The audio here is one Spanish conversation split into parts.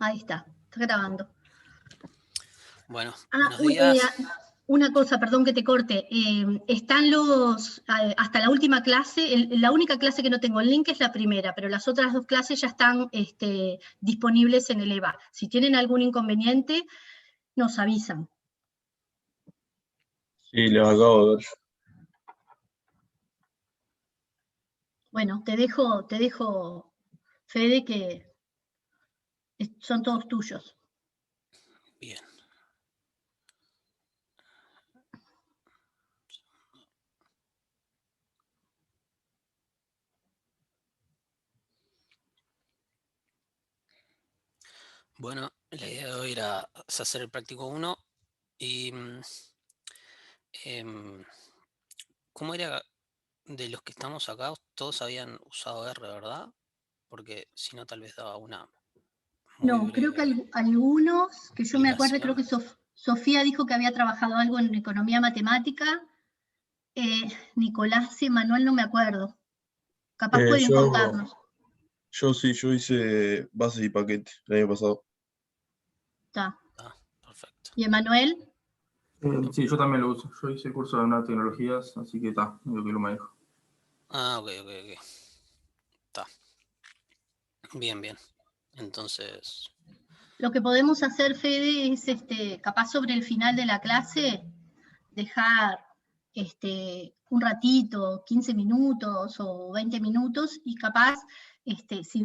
Ahí está grabando. Bueno, buenos días. Una cosa, perdón que te corte. Están hasta la última clase, la única clase que no tengo el link es la primera, pero las otras 2 clases ya están disponibles en el EVA. Si tienen algún inconveniente, nos avisan. Sí, los acabo de ver. Bueno, te dejo, Fede, que son todos tuyos. Bien. Bueno, la idea de hoy era hacer el práctico 1 y ¿cómo era de los que estamos acá? Todos habían usado R, ¿verdad? Porque si no, tal vez daba una muy No, creo que breve algunos, que yo me acuerdo, creo explicación. que Sofía dijo que había trabajado algo en economía matemática. Nicolás y Manuel no me acuerdo. Capaz pueden contarnos. Yo hice bases y paquetes el año pasado. Está. Ah, perfecto. ¿Y Emanuel? Sí, yo también lo uso. Yo hice el curso de nuevas tecnologías, así que está, lo que lo manejo. Ah, ok. Está. Bien. Entonces, Lo que podemos hacer, Fede, es capaz sobre el final de la clase, dejar un ratito, 15 minutos o 20 minutos, y capaz,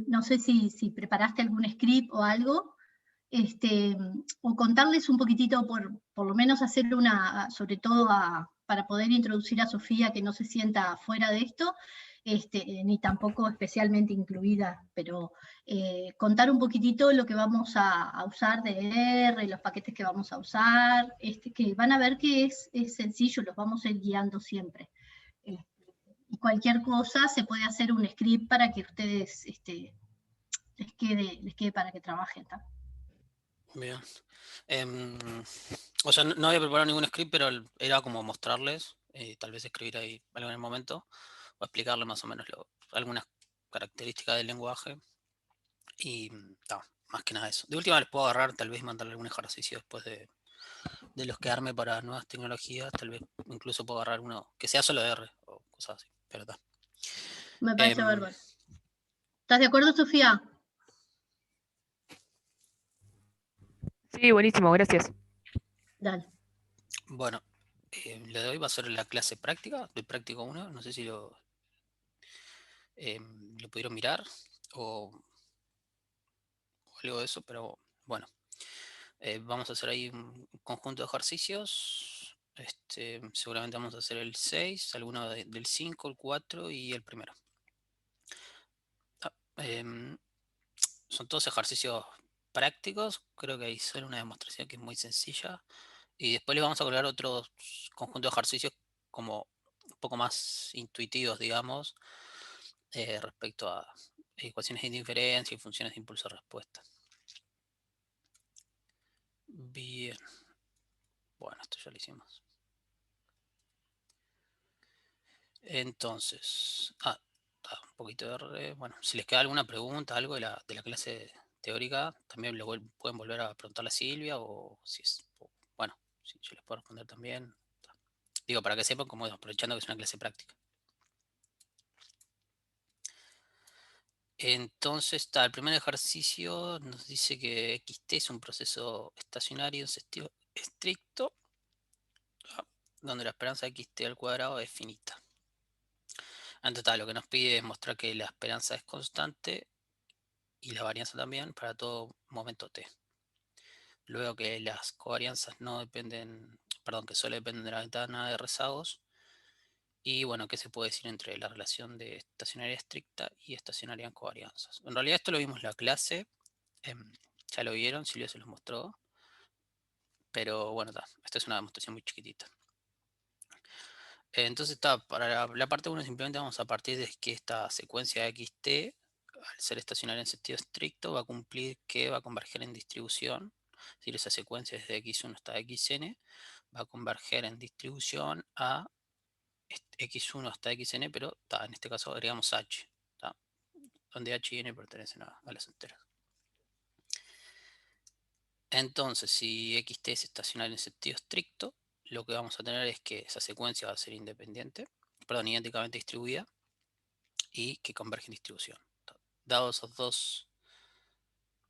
no sé si preparaste algún script o algo, o contarles un poquitito, por lo menos hacer sobre todo para poder introducir a Sofía, que no se sienta fuera de esto, ni tampoco especialmente incluida, pero contar un poquitito lo que vamos a usar de R, los paquetes que vamos a usar, que van a ver que es sencillo, los vamos a ir guiando siempre. Y cualquier cosa se puede hacer un script para que ustedes les quede para que trabajen, ¿tá? bien. O sea, no había preparado ningún script, pero era como mostrarles, tal vez escribir ahí algo en el momento, o explicarle más o menos algunas características del lenguaje. Y más que nada eso. De última les puedo agarrar, tal vez mandarle algún ejercicio después de los que arme para nuevas tecnologías, tal vez incluso puedo agarrar uno que sea solo de R o cosas así, pero está. Me parece bárbaro. ¿Estás de acuerdo, Sofía? Sí, buenísimo, gracias. Dale. Bueno, lo de hoy va a ser la clase práctica, del práctico 1, no sé si lo pudieron mirar o algo de eso, pero bueno. Vamos a hacer ahí un conjunto de ejercicios. Seguramente vamos a hacer el 6, alguno del 5, el 4 y el primero. Son todos ejercicios prácticos. Creo que ahí sale una demostración que es muy sencilla. Y después les vamos a colgar otros conjuntos de ejercicios como un poco más intuitivos, digamos, respecto a ecuaciones de indiferencia y funciones de impulso-respuesta. Bien. Bueno, esto ya lo hicimos. Entonces, un poquito de R. Bueno, si les queda alguna pregunta, algo de la clase teórica, también pueden volver a preguntarle a Silvia o si es, bueno, si yo les puedo responder también. Digo, para que sepan cómo aprovechando que es una clase práctica. Entonces, el primer ejercicio nos dice que XT es un proceso estacionario en sentido estricto, donde la esperanza de XT al cuadrado es finita. Entonces, lo que nos pide es mostrar que la esperanza es constante y la varianza también para todo momento t. Luego que las covarianzas no dependen, perdón, que solo dependen de la ventana de rezagos. Y bueno, ¿qué se puede decir entre la relación de estacionaria estricta y estacionaria en covarianzas? En realidad esto lo vimos en la clase, ya lo vieron, Silvia se los mostró. Pero bueno, esta es una demostración muy chiquitita. Entonces para la parte 1 simplemente vamos a partir de que esta secuencia de XT, al ser estacionaria en sentido estricto, va a cumplir que va a converger en distribución. Es decir, esa secuencia desde X1 hasta Xn va a converger en distribución a X1 hasta Xn, pero en este caso agregamos H, donde H y N pertenecen a las enteras. Entonces, si xt es estacionario en sentido estricto, lo que vamos a tener es que esa secuencia va a ser independiente, perdón, idénticamente distribuida y que converge en distribución. Dados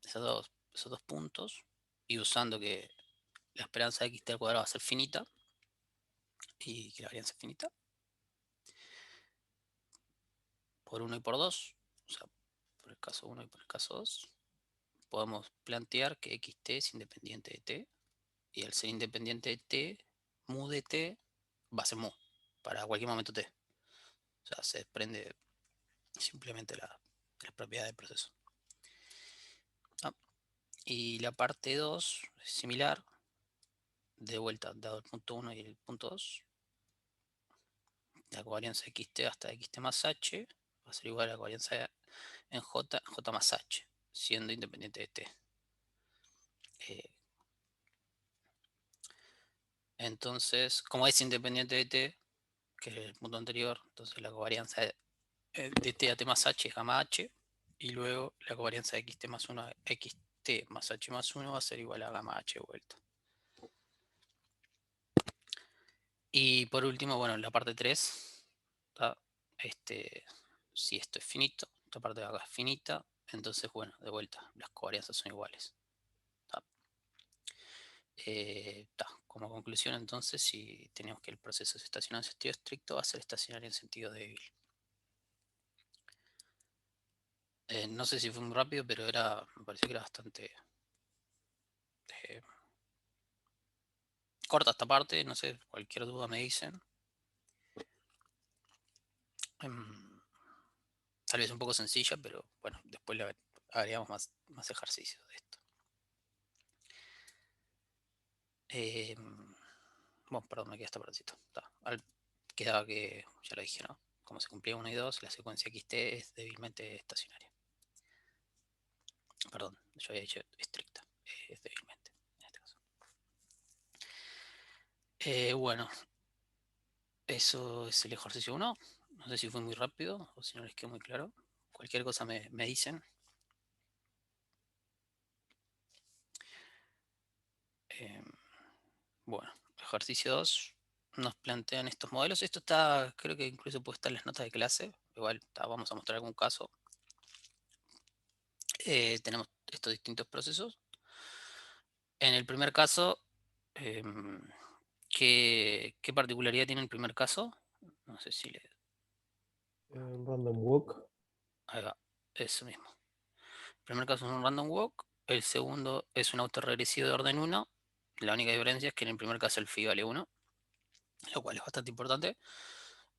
esos dos puntos y usando que la esperanza de xt al cuadrado va a ser finita y que la varianza es finita, por 1 y por 2, o sea, por el caso 1 y por el caso 2, podemos plantear que xt es independiente de t, y al ser independiente de t, mu de t va a ser mu, para cualquier momento t. O sea, se desprende simplemente de las propiedades del proceso. ¿Ah? Y la parte 2 es similar, de vuelta, dado el punto 1 y el punto 2, la covarianza de xt hasta xt más h va a ser igual a la covarianza en j más h, siendo independiente de t. Entonces, como es independiente de t, que es el punto anterior, entonces la covarianza de t a t más h es gamma h, y luego la covarianza de xt más 1 a xt más h más 1 va a ser igual a gamma h vuelta. Y por último, bueno, en la parte 3, si esto es finito, esta parte de acá es finita, entonces, bueno, de vuelta, las covarianzas son iguales. Como conclusión, entonces, si tenemos que el proceso es estacionario en sentido estricto, va a ser estacionario en sentido débil. No sé si fue muy rápido, pero me pareció que era bastante corta esta parte. No sé, cualquier duda me dicen. Tal vez un poco sencilla, pero bueno, después le agregamos más ejercicios de esto. Bueno, perdón, me queda esta partecita. Quedaba que, ya lo dije, ¿no? Como se cumplía 1 y 2, la secuencia xt es débilmente estacionaria. Perdón, yo había dicho estricta, es débilmente, en este caso. Bueno, eso es el ejercicio 1. No sé si fue muy rápido o si no les quedó muy claro. Cualquier cosa me dicen. Bueno, ejercicio 2. Nos plantean estos modelos. Esto está, creo que incluso puede estar en las notas de clase. Igual vamos a mostrar algún caso. Tenemos estos distintos procesos. En el primer caso, ¿qué particularidad tiene el primer caso? No sé si le... Random walk. Ahí va, eso mismo. El primer caso es un random walk. El segundo es un autorregresivo de orden 1. La única diferencia es que en el primer caso el phi vale 1, lo cual es bastante importante.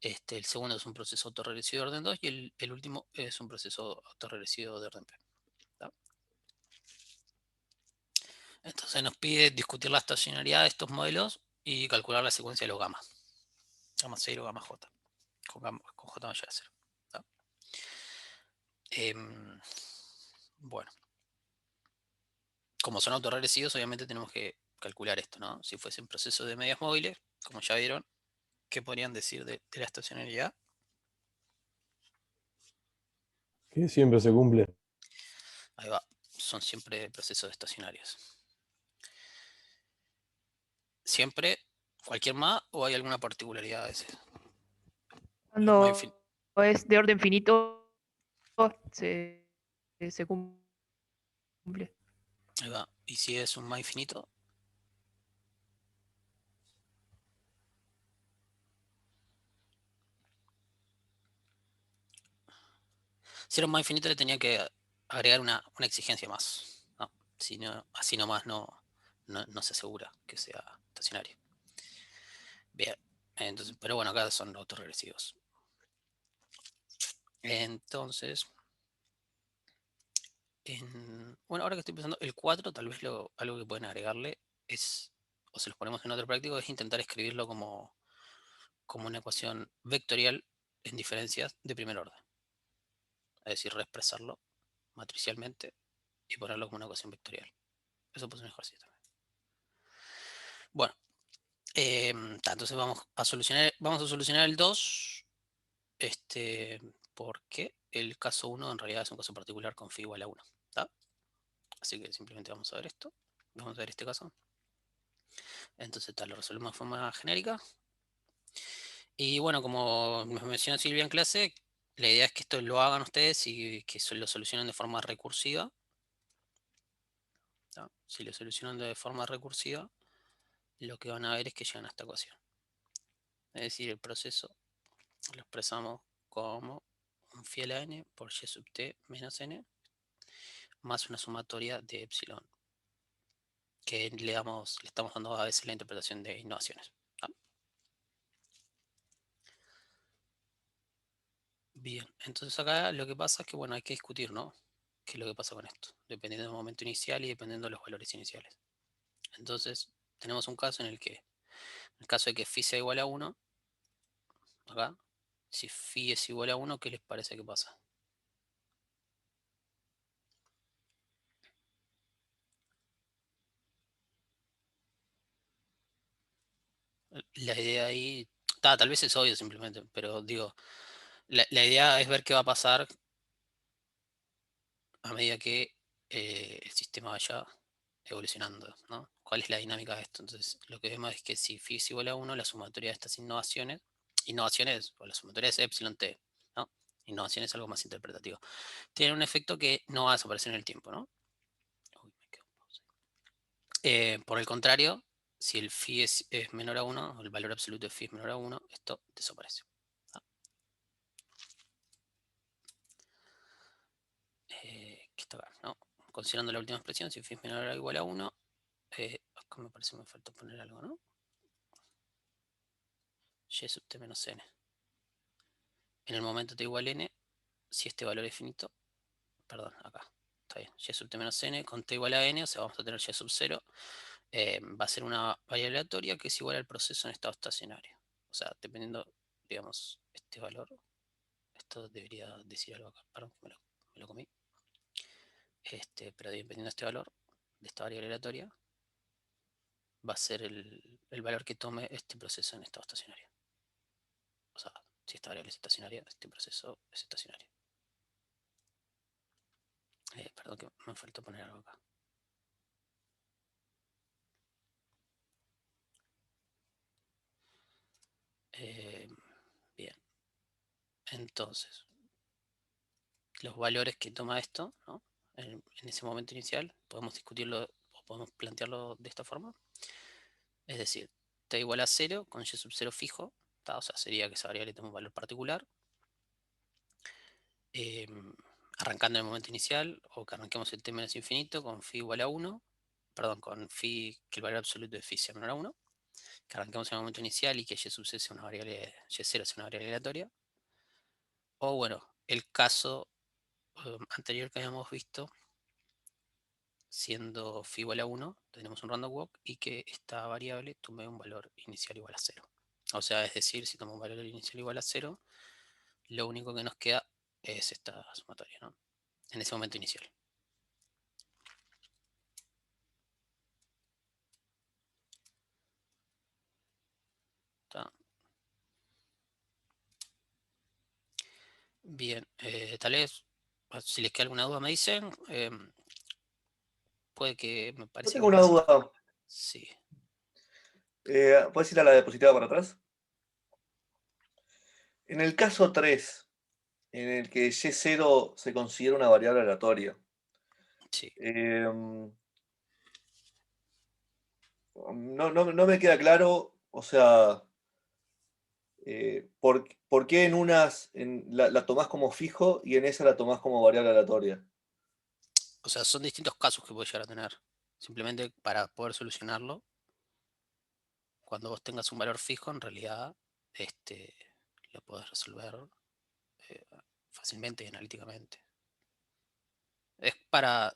El segundo es un proceso autorregresivo de orden 2 y el último es un proceso autorregresivo de orden p. ¿Tá? Entonces nos pide discutir la estacionalidad de estos modelos y calcular la secuencia de los gamma. Gamma 0, gamma j. Con j mayor a 0. ¿Tá? Bueno. Como son autorregresivos, obviamente tenemos que calcular esto, ¿no? Si fuesen procesos de medias móviles, como ya vieron, ¿qué podrían decir de la estacionalidad? Que siempre se cumple. Ahí va, son siempre procesos estacionarios. ¿Siempre cualquier más o hay alguna particularidad a veces? Cuando es de orden finito, se cumple. Ahí va, y si es un más infinito, si era un más infinito le tenía que agregar una exigencia más, ¿no? Si no, así nomás no se asegura que sea estacionario. Bien, entonces, pero bueno, acá son autorregresivos. Entonces, bueno, ahora que estoy pensando, el 4 tal vez algo que pueden agregarle es, o se los ponemos en otro práctico, es intentar escribirlo como una ecuación vectorial en diferencias de primer orden. Es decir, reexpresarlo matricialmente y ponerlo como una ecuación vectorial. Eso puede ser un ejercicio también. Bueno, entonces vamos a solucionar el 2, porque el caso 1 en realidad es un caso particular con phi igual a 1. ¿Tá? Así que simplemente vamos a ver esto. Vamos a ver este caso. Entonces lo resolvemos de forma genérica. Y bueno, como nos mencionó Silvia en clase, la idea es que esto lo hagan ustedes y que lo solucionen de forma recursiva. ¿No? Si lo solucionan de forma recursiva, lo que van a ver es que llegan a esta ecuación. Es decir, el proceso lo expresamos como un fiel a n por y sub t menos n más una sumatoria de epsilon, que le estamos dando a veces la interpretación de innovaciones. ¿No? Bien, entonces acá lo que pasa es que, bueno, hay que discutir, ¿no? ¿Qué es lo que pasa con esto? Dependiendo del momento inicial y dependiendo de los valores iniciales. Entonces, tenemos un caso en el caso de que phi sea igual a 1, acá, si phi es igual a 1, ¿qué les parece que pasa? La idea ahí, tal vez es obvio simplemente, pero digo, la idea es ver qué va a pasar a medida que el sistema vaya evolucionando, ¿no? ¿Cuál es la dinámica de esto? Entonces, lo que vemos es que si phi es igual a 1, la sumatoria de estas innovaciones, o la sumatoria es epsilon t, ¿no? Innovación es algo más interpretativo. Tiene un efecto que no va a desaparecer en el tiempo, ¿no? Uy, me quedo en pausa. Por el contrario, si el phi es menor a 1, o el valor absoluto de phi es menor a 1, esto desaparece. ¿Qué está acá? ¿No? Considerando la última expresión, si phi es menor o igual a 1, acá me parece que me falta poner algo, ¿no? Y sub t menos n. En el momento t igual n, si este valor es finito, perdón, acá, está bien, y sub t menos n con t igual a n, o sea, vamos a tener y sub 0, va a ser una variable aleatoria que es igual al proceso en estado estacionario. O sea, dependiendo, digamos, este valor, esto debería decir algo acá, perdón, me lo comí. Pero dependiendo de este valor, de esta variable aleatoria, va a ser el valor que tome este proceso en estado estacionario. O sea, si esta variable es estacionaria, este proceso es estacionario. Perdón que me faltó poner algo acá. Bien. Entonces, los valores que toma esto, ¿no? En ese momento inicial, podemos discutirlo o podemos plantearlo de esta forma. Es decir, t igual a 0 con y sub 0 fijo, o sea, sería que esa variable toma un valor particular. Arrancando en el momento inicial, o que arranquemos el t menos infinito con phi igual a 1, perdón, con phi, que el valor absoluto de phi sea menor a 1, que arranquemos en el momento inicial y que y sub c sea una variable, y0 sea una variable aleatoria. O bueno, el caso anterior que habíamos visto, siendo phi igual a 1, tenemos un random walk y que esta variable tome un valor inicial igual a 0. O sea, es decir, si toma un valor inicial igual a 0, lo único que nos queda es esta sumatoria, ¿no? En ese momento inicial. ¿Está? Bien, tal vez, si les queda alguna duda me dicen. Puede que me Yo parece tengo que una duda. sí. ¿Puedes ir a la diapositiva para atrás? En el caso 3, en el que y0 se considera una variable aleatoria, Sí. no me queda claro, o sea, ¿por qué en unas la tomás como fijo y en esa la tomás como variable aleatoria? O sea, son distintos casos que puede llegar a tener. Simplemente para poder solucionarlo, cuando vos tengas un valor fijo, en realidad lo podés resolver fácilmente y analíticamente.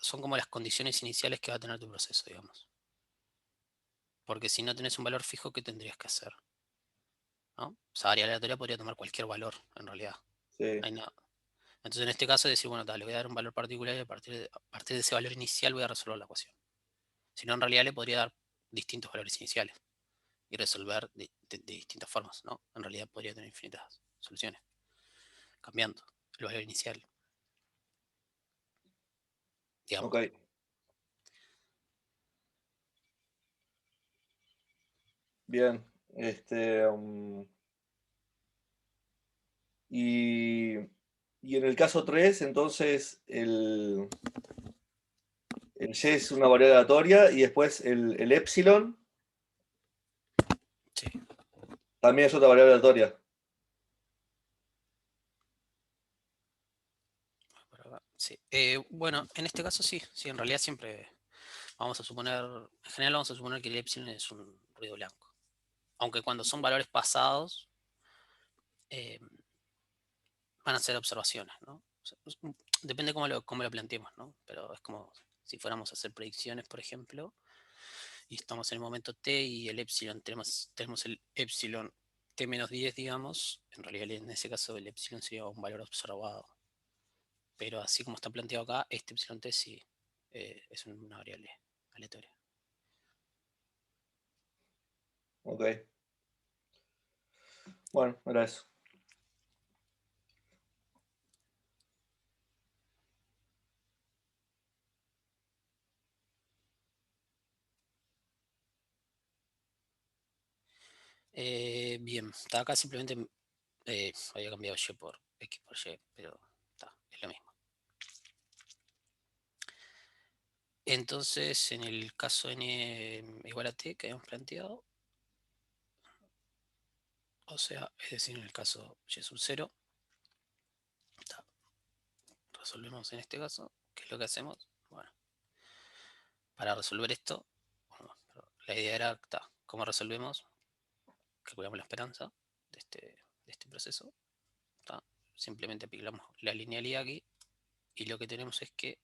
Son como las condiciones iniciales que va a tener tu proceso, digamos. Porque si no tenés un valor fijo, ¿qué tendrías que hacer? ¿No? O sea, variable aleatoria podría tomar cualquier valor, en realidad. Sí. No hay nada. Entonces, en este caso, decir, bueno, le voy a dar un valor particular y a partir de ese valor inicial voy a resolver la ecuación. Si no, en realidad le podría dar distintos valores iniciales y resolver de distintas formas, ¿no? En realidad podría tener infinitas soluciones, cambiando el valor inicial, digamos. Ok. Bien. Y en el caso 3, entonces el y es una variable aleatoria y después el epsilon Sí. también es otra variable aleatoria. Por acá, sí. Bueno, en este caso sí, en realidad siempre vamos a suponer, en general vamos a suponer que el epsilon es un ruido blanco. Aunque cuando son valores pasados, van a ser observaciones, ¿no? O sea, depende cómo lo planteemos, ¿no? Pero es como si fuéramos a hacer predicciones, por ejemplo, y estamos en el momento t y el epsilon, tenemos el epsilon t-10, digamos, en realidad en ese caso el epsilon sería un valor observado. Pero así como está planteado acá, este epsilon t sí es una variable aleatoria. Ok. Bueno, era eso. Bien, está acá simplemente había cambiado y por x por y, pero está, es lo mismo. Entonces, en el caso n igual a t que habíamos planteado, o sea, es decir, en el caso y sub 0, resolvemos en este caso. ¿Qué es lo que hacemos? Bueno, para resolver esto, bueno, la idea era, ¿cómo resolvemos? Calculamos la esperanza de este proceso. Simplemente aplicamos la linealidad aquí y lo que tenemos es que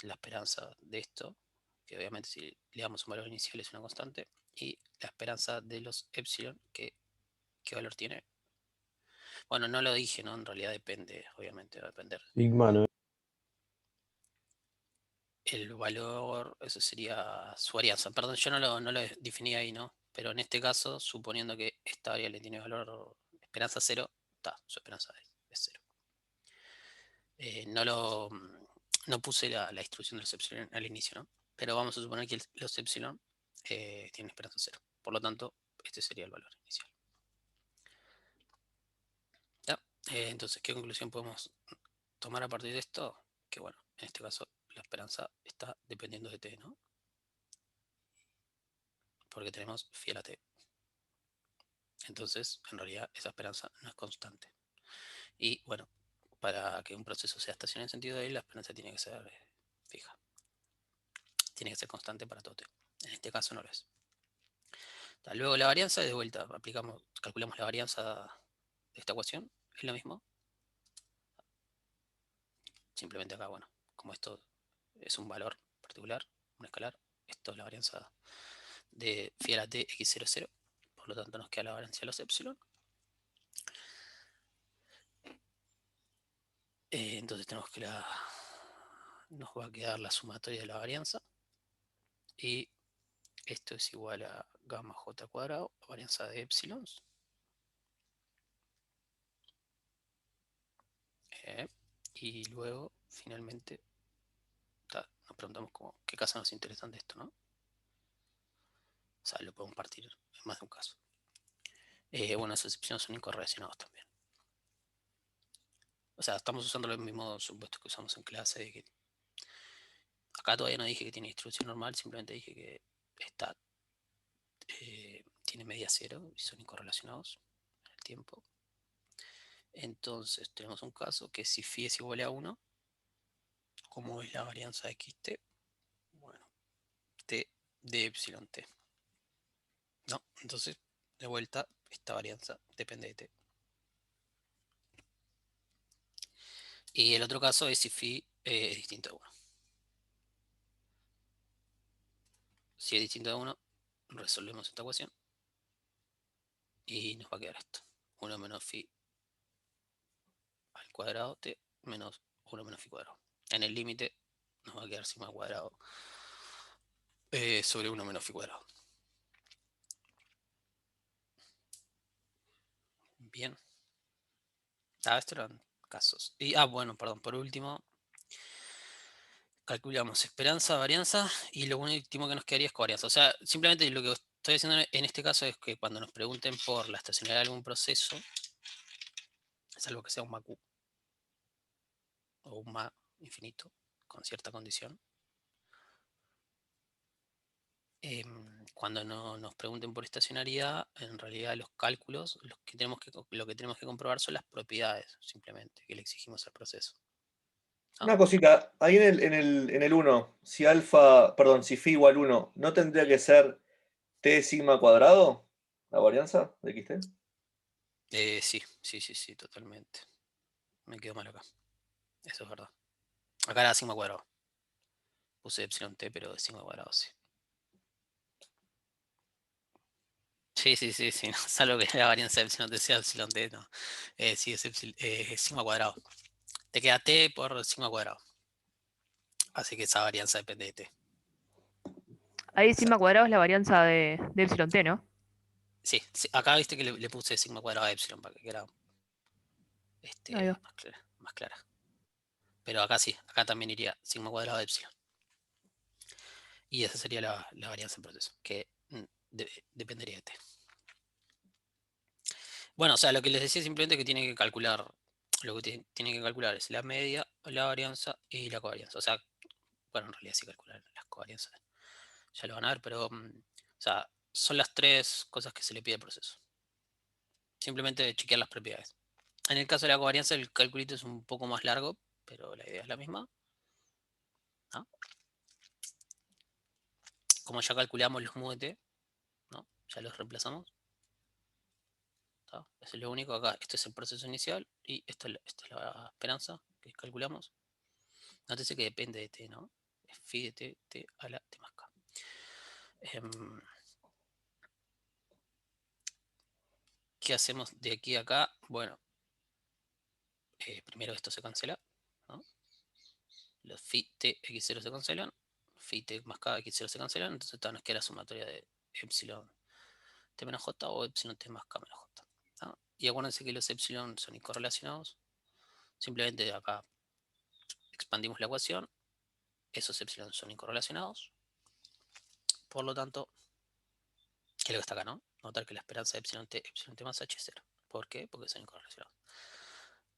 la esperanza de esto, que obviamente si le damos un valor inicial es una constante, y la esperanza de los epsilon, ¿qué valor tiene? Bueno, no lo dije, ¿no? En realidad depende, obviamente va a depender. Sigma, ¿no? El valor, eso sería su varianza. Perdón, yo no lo definí ahí, ¿no? Pero en este caso, suponiendo que esta variable tiene valor esperanza 0, su esperanza es 0. No puse la instrucción de los epsilon al inicio, ¿no? Pero vamos a suponer que los epsilon tienen esperanza 0. Por lo tanto, este sería el valor inicial. ¿Ya? Entonces, ¿qué conclusión podemos tomar a partir de esto? Que bueno, en este caso la esperanza está dependiendo de t, ¿no? Porque tenemos fiel a t. Entonces, en realidad, esa esperanza no es constante. Y bueno, para que un proceso sea estacionario en sentido de ahí, la esperanza tiene que ser fija. Tiene que ser constante para todo t. En este caso no lo es. Luego la varianza, de vuelta, calculamos la varianza de esta ecuación, es lo mismo. Simplemente acá, bueno, como esto es un valor particular, un escalar, esto es la varianza de fiel a t x00, 0, por lo tanto nos queda la varianza de los epsilon. Entonces tenemos que nos va a quedar la sumatoria de la varianza, y esto es igual a gamma j cuadrado, varianza de epsilon. Y luego, finalmente, nos preguntamos qué caso nos interesa de esto, ¿no? O sea, lo podemos partir en más de un caso. Bueno, esas excepciones son incorrelacionados también. O sea, estamos usando los mismos supuestos que usamos en clase. De que acá todavía no dije que tiene distribución normal, simplemente dije que tiene media cero y son incorrelacionados en el tiempo. Entonces tenemos un caso que si phi es igual a 1, como es la varianza de xt, bueno, t de epsilon t. ¿No? Entonces, de vuelta, esta varianza depende de t. Y el otro caso es si phi es distinto de 1. Si es distinto de 1, resolvemos esta ecuación y nos va a quedar esto. 1 menos phi al cuadrado t menos 1 menos phi cuadrado. En el límite nos va a quedar sigma cuadrado sobre 1 menos phi cuadrado. Bien. Estos eran casos. Y, bueno, perdón, por último, calculamos esperanza, varianza, y lo último que nos quedaría es covarianza. O sea, simplemente lo que estoy haciendo en este caso es que cuando nos pregunten por la estacionalidad de algún proceso, salvo que sea un MAQ o un MA infinito, con cierta condición, cuando nos pregunten por estacionalidad, en realidad los cálculos, lo que tenemos que comprobar son las propiedades, simplemente, que le exigimos al proceso. Una cosita, ahí en el 1, si si phi igual 1, ¿no tendría que ser t sigma cuadrado? ¿La varianza de XT? Sí, totalmente. Me quedo mal acá. Eso es verdad. Acá era sigma cuadrado. Puse epsilon t, pero de sigma cuadrado, sí. Sí. No, salvo que la varianza de epsilon t sea epsilon t, no. Sí, es sigma cuadrado. Te queda t por sigma cuadrado. Así que esa varianza depende de t. Ahí sigma cuadrado es la varianza de epsilon t, ¿no? Sí, acá viste que le puse sigma cuadrado a epsilon para que quedara Ahí va. más clara. Pero acá sí, acá también iría sigma cuadrado de epsilon. Y esa sería la varianza en proceso, que dependería de t. Bueno, o sea, lo que les decía simplemente que tiene que calcular, lo que tiene que calcular es la media, la varianza y la covarianza. O sea, bueno, en realidad sí calcular las covarianzas, ya lo van a ver, pero, o sea, son las tres cosas que se le pide al proceso. Simplemente chequear las propiedades. En el caso de la covarianza, el calculito es un poco más largo, pero la idea es la misma, ¿no? Como ya calculamos los mu de t, ¿no? Ya los reemplazamos. ¿Tá? Eso es lo único acá. Este es el proceso inicial y esta es la esperanza que calculamos. Nótese que depende de t, ¿no? Es phi de t, t a la t más k. ¿Qué hacemos de aquí a acá? Bueno, primero esto se cancela, ¿no? Los phi t x0 se cancelan, phi t más k x0 se cancelan, entonces nos queda la sumatoria de epsilon t menos j o epsilon t más k menos j. ¿No? Y acuérdense que los epsilon son incorrelacionados. Simplemente acá expandimos la ecuación. Esos epsilon son incorrelacionados. Por lo tanto, ¿qué es lo que está acá, no? Notar que la esperanza de epsilon t más h es 0. ¿Por qué? Porque son incorrelacionados.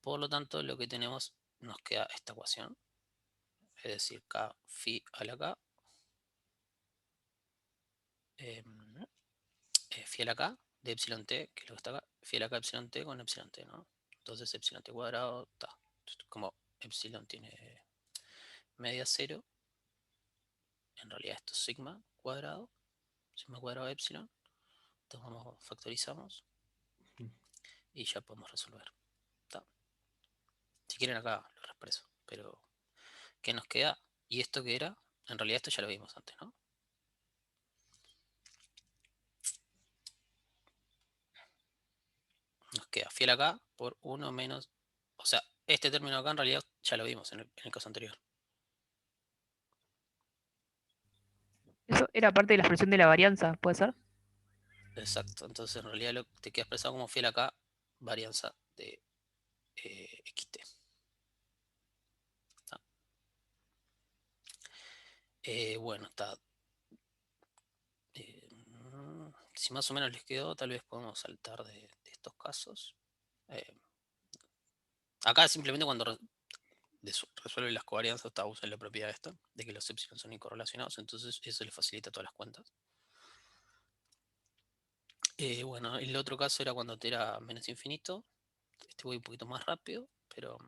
Por lo tanto, lo que tenemos, nos queda esta ecuación. Es decir, k phi a la k. Phi a la k de epsilon t, que es lo que está acá. Phi a la k epsilon t con epsilon t, ¿no? Entonces epsilon t cuadrado está. Como epsilon tiene media 0, en realidad esto es sigma cuadrado de epsilon. Entonces factorizamos y ya podemos resolver. ¿Tá? Si quieren acá lo expreso, pero ¿qué nos queda? ¿Y esto qué era? En realidad esto ya lo vimos antes, ¿no? Nos queda fiel acá por 1 menos... O sea, este término acá en realidad ya lo vimos en el caso anterior. Eso era parte de la expresión de la varianza, ¿puede ser? Exacto, entonces en realidad te queda expresado como fiel acá, varianza de xt. Bueno, está. Si más o menos les quedó, tal vez podemos saltar de estos casos. Acá simplemente cuando resuelve las covarianzas, usa la propiedad esta, de que los epsilon son incorrelacionados, entonces eso le facilita todas las cuentas. Bueno, el otro caso era cuando t era menos infinito. Este voy un poquito más rápido, pero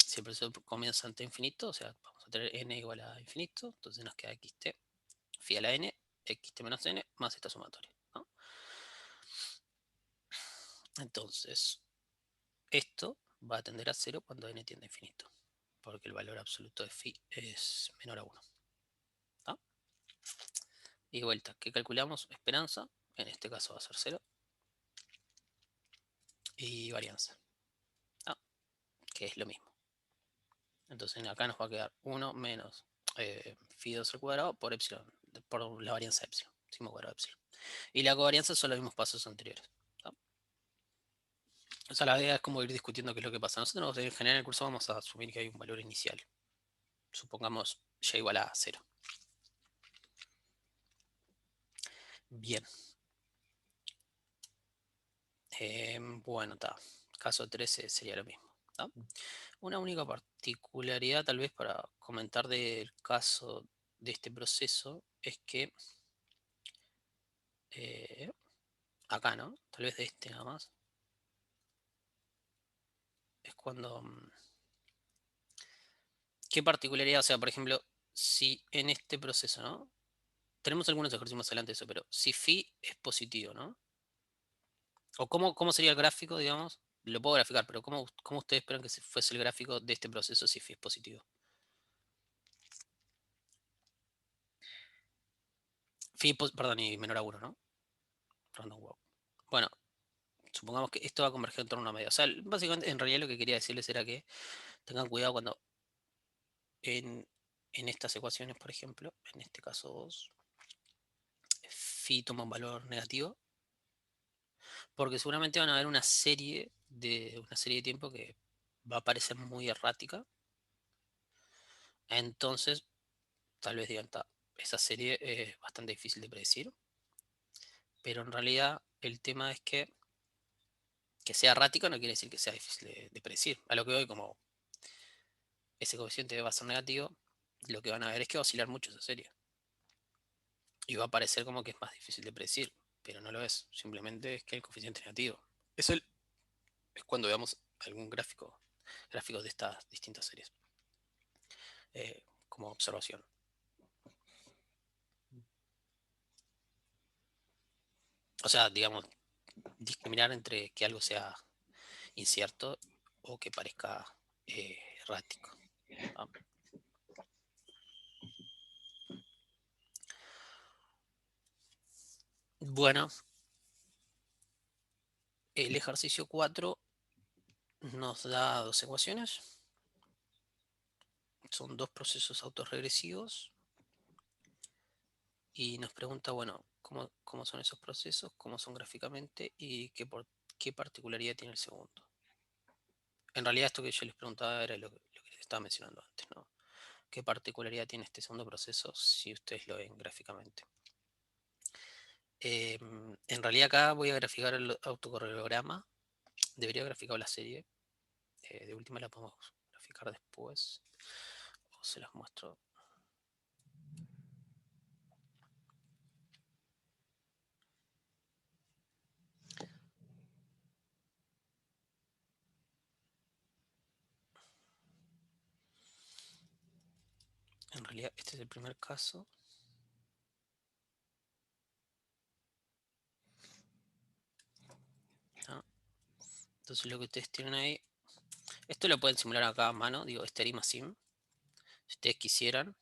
siempre se comienza ante infinito, o sea, vamos a tener n igual a infinito, entonces nos queda xt, phi a la n, xt menos n, más esta sumatoria, ¿no? Entonces, esto va a tender a 0 cuando n tiende a infinito, porque el valor absoluto de phi es menor a 1. ¿No? Y de vuelta, ¿qué calculamos? Esperanza, en este caso va a ser 0. Y varianza, ¿no? Que es lo mismo. Entonces acá nos va a quedar 1 menos phi 2 al cuadrado por epsilon, por la varianza de epsilon, sigma cuadrado de epsilon. Y la covarianza son los mismos pasos anteriores. ¿No? O sea, la idea es como ir discutiendo qué es lo que pasa. Nosotros en general en el curso vamos a asumir que hay un valor inicial. supongamos y igual a 0. Bien. Bueno, está. Caso 13 sería lo mismo. ¿Tá? Una única particularidad tal vez para comentar del caso de este proceso es que acá, ¿no? Tal vez de este nada más. Es cuando... ¿Qué particularidad? O sea, por ejemplo, si en este proceso, ¿no? Tenemos algunos ejercicios más adelante de eso, pero si phi es positivo, ¿no? O cómo sería el gráfico, digamos. Lo puedo graficar, pero ¿cómo ustedes esperan que fuese el gráfico de este proceso si phi es positivo? Perdón, y menor a 1, ¿no? Random walk. Bueno, supongamos que esto va a converger en torno a una media. O sea, básicamente, en realidad lo que quería decirles era que tengan cuidado cuando en estas ecuaciones, por ejemplo, en este caso 2, phi toma un valor negativo, porque seguramente van a haber una serie de tiempo que va a parecer muy errática. Entonces, tal vez digan, esa serie es bastante difícil de predecir, pero en realidad el tema es que sea errática no quiere decir que sea difícil de predecir. A lo que voy, como ese coeficiente va a ser negativo, lo que van a ver es que va a oscilar mucho esa serie. Y va a parecer como que es más difícil de predecir, pero no lo es. Simplemente es que el coeficiente es negativo. Eso es cuando veamos algún gráficos de estas distintas series. Como observación. O sea, digamos, discriminar entre que algo sea incierto o que parezca errático. ¿No? Bueno, el ejercicio 4 nos da dos ecuaciones. Son dos procesos autorregresivos. Y nos pregunta, bueno, cómo son esos procesos, cómo son gráficamente y qué particularidad tiene el segundo. En realidad esto que yo les preguntaba era lo que les estaba mencionando antes, ¿no? ¿Qué particularidad tiene este segundo proceso si ustedes lo ven gráficamente? En realidad acá voy a graficar el autocorrelograma. Debería graficar la serie. De última la podemos graficar después. O se las muestro. En realidad este es el primer caso. ¿No? Entonces lo que ustedes tienen ahí, esto lo pueden simular acá a mano, digo, este ArimaSim. Si ustedes quisieran,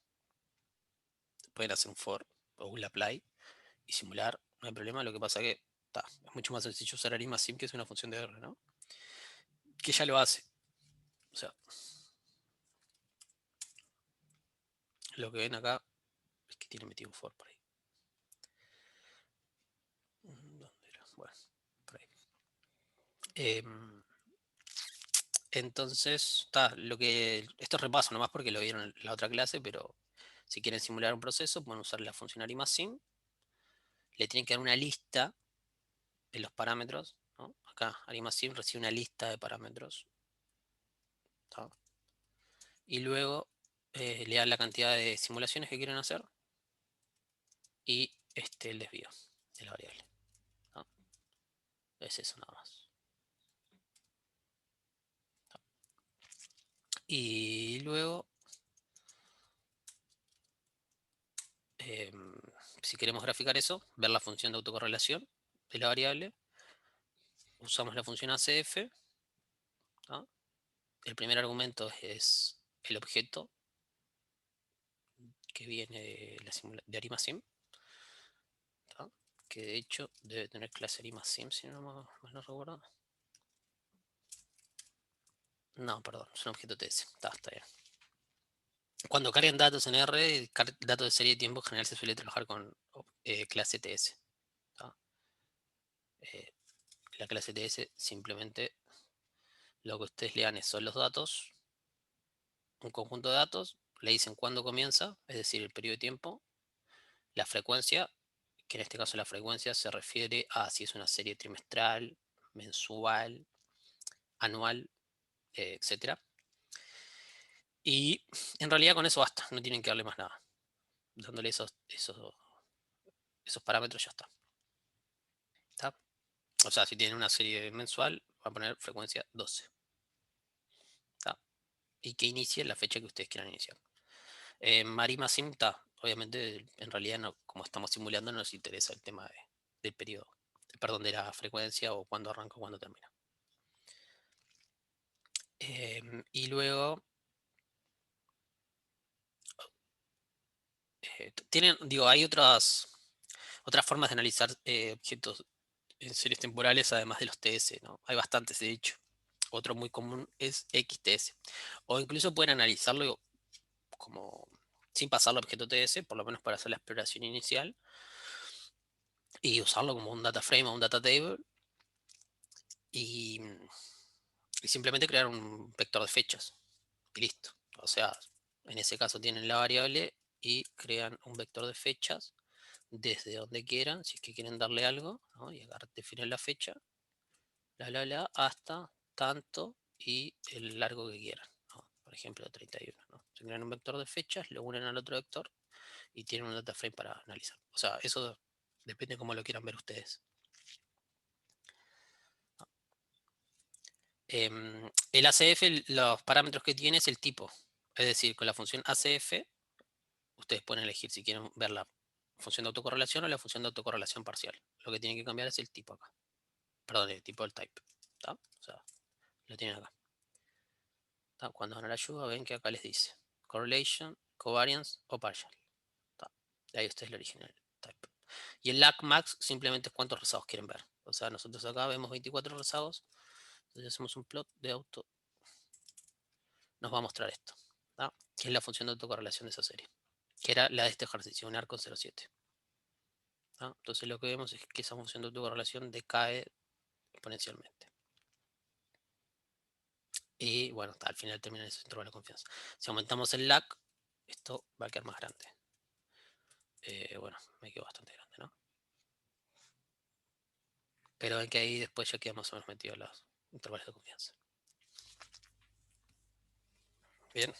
pueden hacer un for o un apply y simular, no hay problema. Lo que pasa que es mucho más sencillo usar ArimaSim, que es una función de R, ¿no? Que ya lo hace. O sea, lo que ven acá es que tiene metido un for por ahí. ¿Dónde era? Bueno, por ahí. Entonces, esto es repaso nomás porque lo vieron en la otra clase, pero si quieren simular un proceso, pueden usar la función ArimaSim. Le tienen que dar una lista de los parámetros, ¿no? Acá ArimaSim recibe una lista de parámetros. ¿Tá? Y luego le dan la cantidad de simulaciones que quieren hacer y el desvío de la variable. ¿Tá? Es eso nada más. ¿Tá? Y luego, si queremos graficar eso, ver la función de autocorrelación de la variable, usamos la función ACF. ¿Tá? El primer argumento es el objeto que viene de ArimaSim, ¿tá? Que de hecho debe tener clase ArimaSim, si no mal no recuerdo. No, perdón, es un objeto TS. Está bien. Cuando cargan datos en R, datos de serie de tiempo, en general se suele trabajar con clase TS. ¿Tá? La clase TS simplemente lo que ustedes lean son los datos, un conjunto de datos, le dicen cuándo comienza, es decir, el periodo de tiempo, la frecuencia, que en este caso la frecuencia se refiere a si es una serie trimestral, mensual, anual, etc. Y en realidad con eso basta, no tienen que darle más nada. Dándole esos parámetros ya está. ¿Está? O sea, si tienen una serie mensual, va a poner frecuencia 12. ¿Está? Y que inicie la fecha que ustedes quieran iniciar. Marima Sim está. Obviamente, en realidad, no, como estamos simulando, no nos interesa el tema del periodo. Perdón, de la frecuencia o cuándo arranca o cuándo termina. Y luego hay otras formas de analizar objetos en series temporales, además de los TS, ¿no? Hay bastantes, de hecho. Otro muy común es XTS. O incluso pueden analizarlo como sin pasarlo a objeto TS, por lo menos para hacer la exploración inicial, y usarlo como un data frame o un data table, y simplemente crear un vector de fechas. Y listo. O sea, en ese caso tienen la variable y crean un vector de fechas desde donde quieran, si es que quieren darle algo, ¿no? Y acá definen la fecha, hasta tanto y el largo que quieran, ¿no? Por ejemplo, 31, ¿no? Se crean un vector de fechas, lo unen al otro vector y tienen un data frame para analizar. O sea, eso depende de cómo lo quieran ver ustedes. El ACF, los parámetros que tiene es el tipo. Es decir, con la función ACF, ustedes pueden elegir si quieren ver la función de autocorrelación o la función de autocorrelación parcial. Lo que tienen que cambiar es el tipo acá. Perdón, el tipo del type. ¿Está? O sea, lo tienen acá. ¿Está? Cuando van a la ayuda, ven que acá les dice correlation, covariance o partial. ¿Está? Ahí ustedes le eligen el type. Y el lag max simplemente es cuántos rezagos quieren ver. O sea, nosotros acá vemos 24 rezagos. Entonces hacemos un plot de auto. Nos va a mostrar esto. ¿Está? Que es la función de autocorrelación de esa serie. Que era la de este ejercicio, un arco 0,7. ¿Está? Entonces lo que vemos es que esa función de autocorrelación decae exponencialmente. Y bueno, al final termina en ese intervalo de confianza. Si aumentamos el lag, esto va a quedar más grande. Bueno, me quedó bastante grande, ¿no? Pero ven que ahí después ya queda más o menos metido los intervalos de confianza. Bien.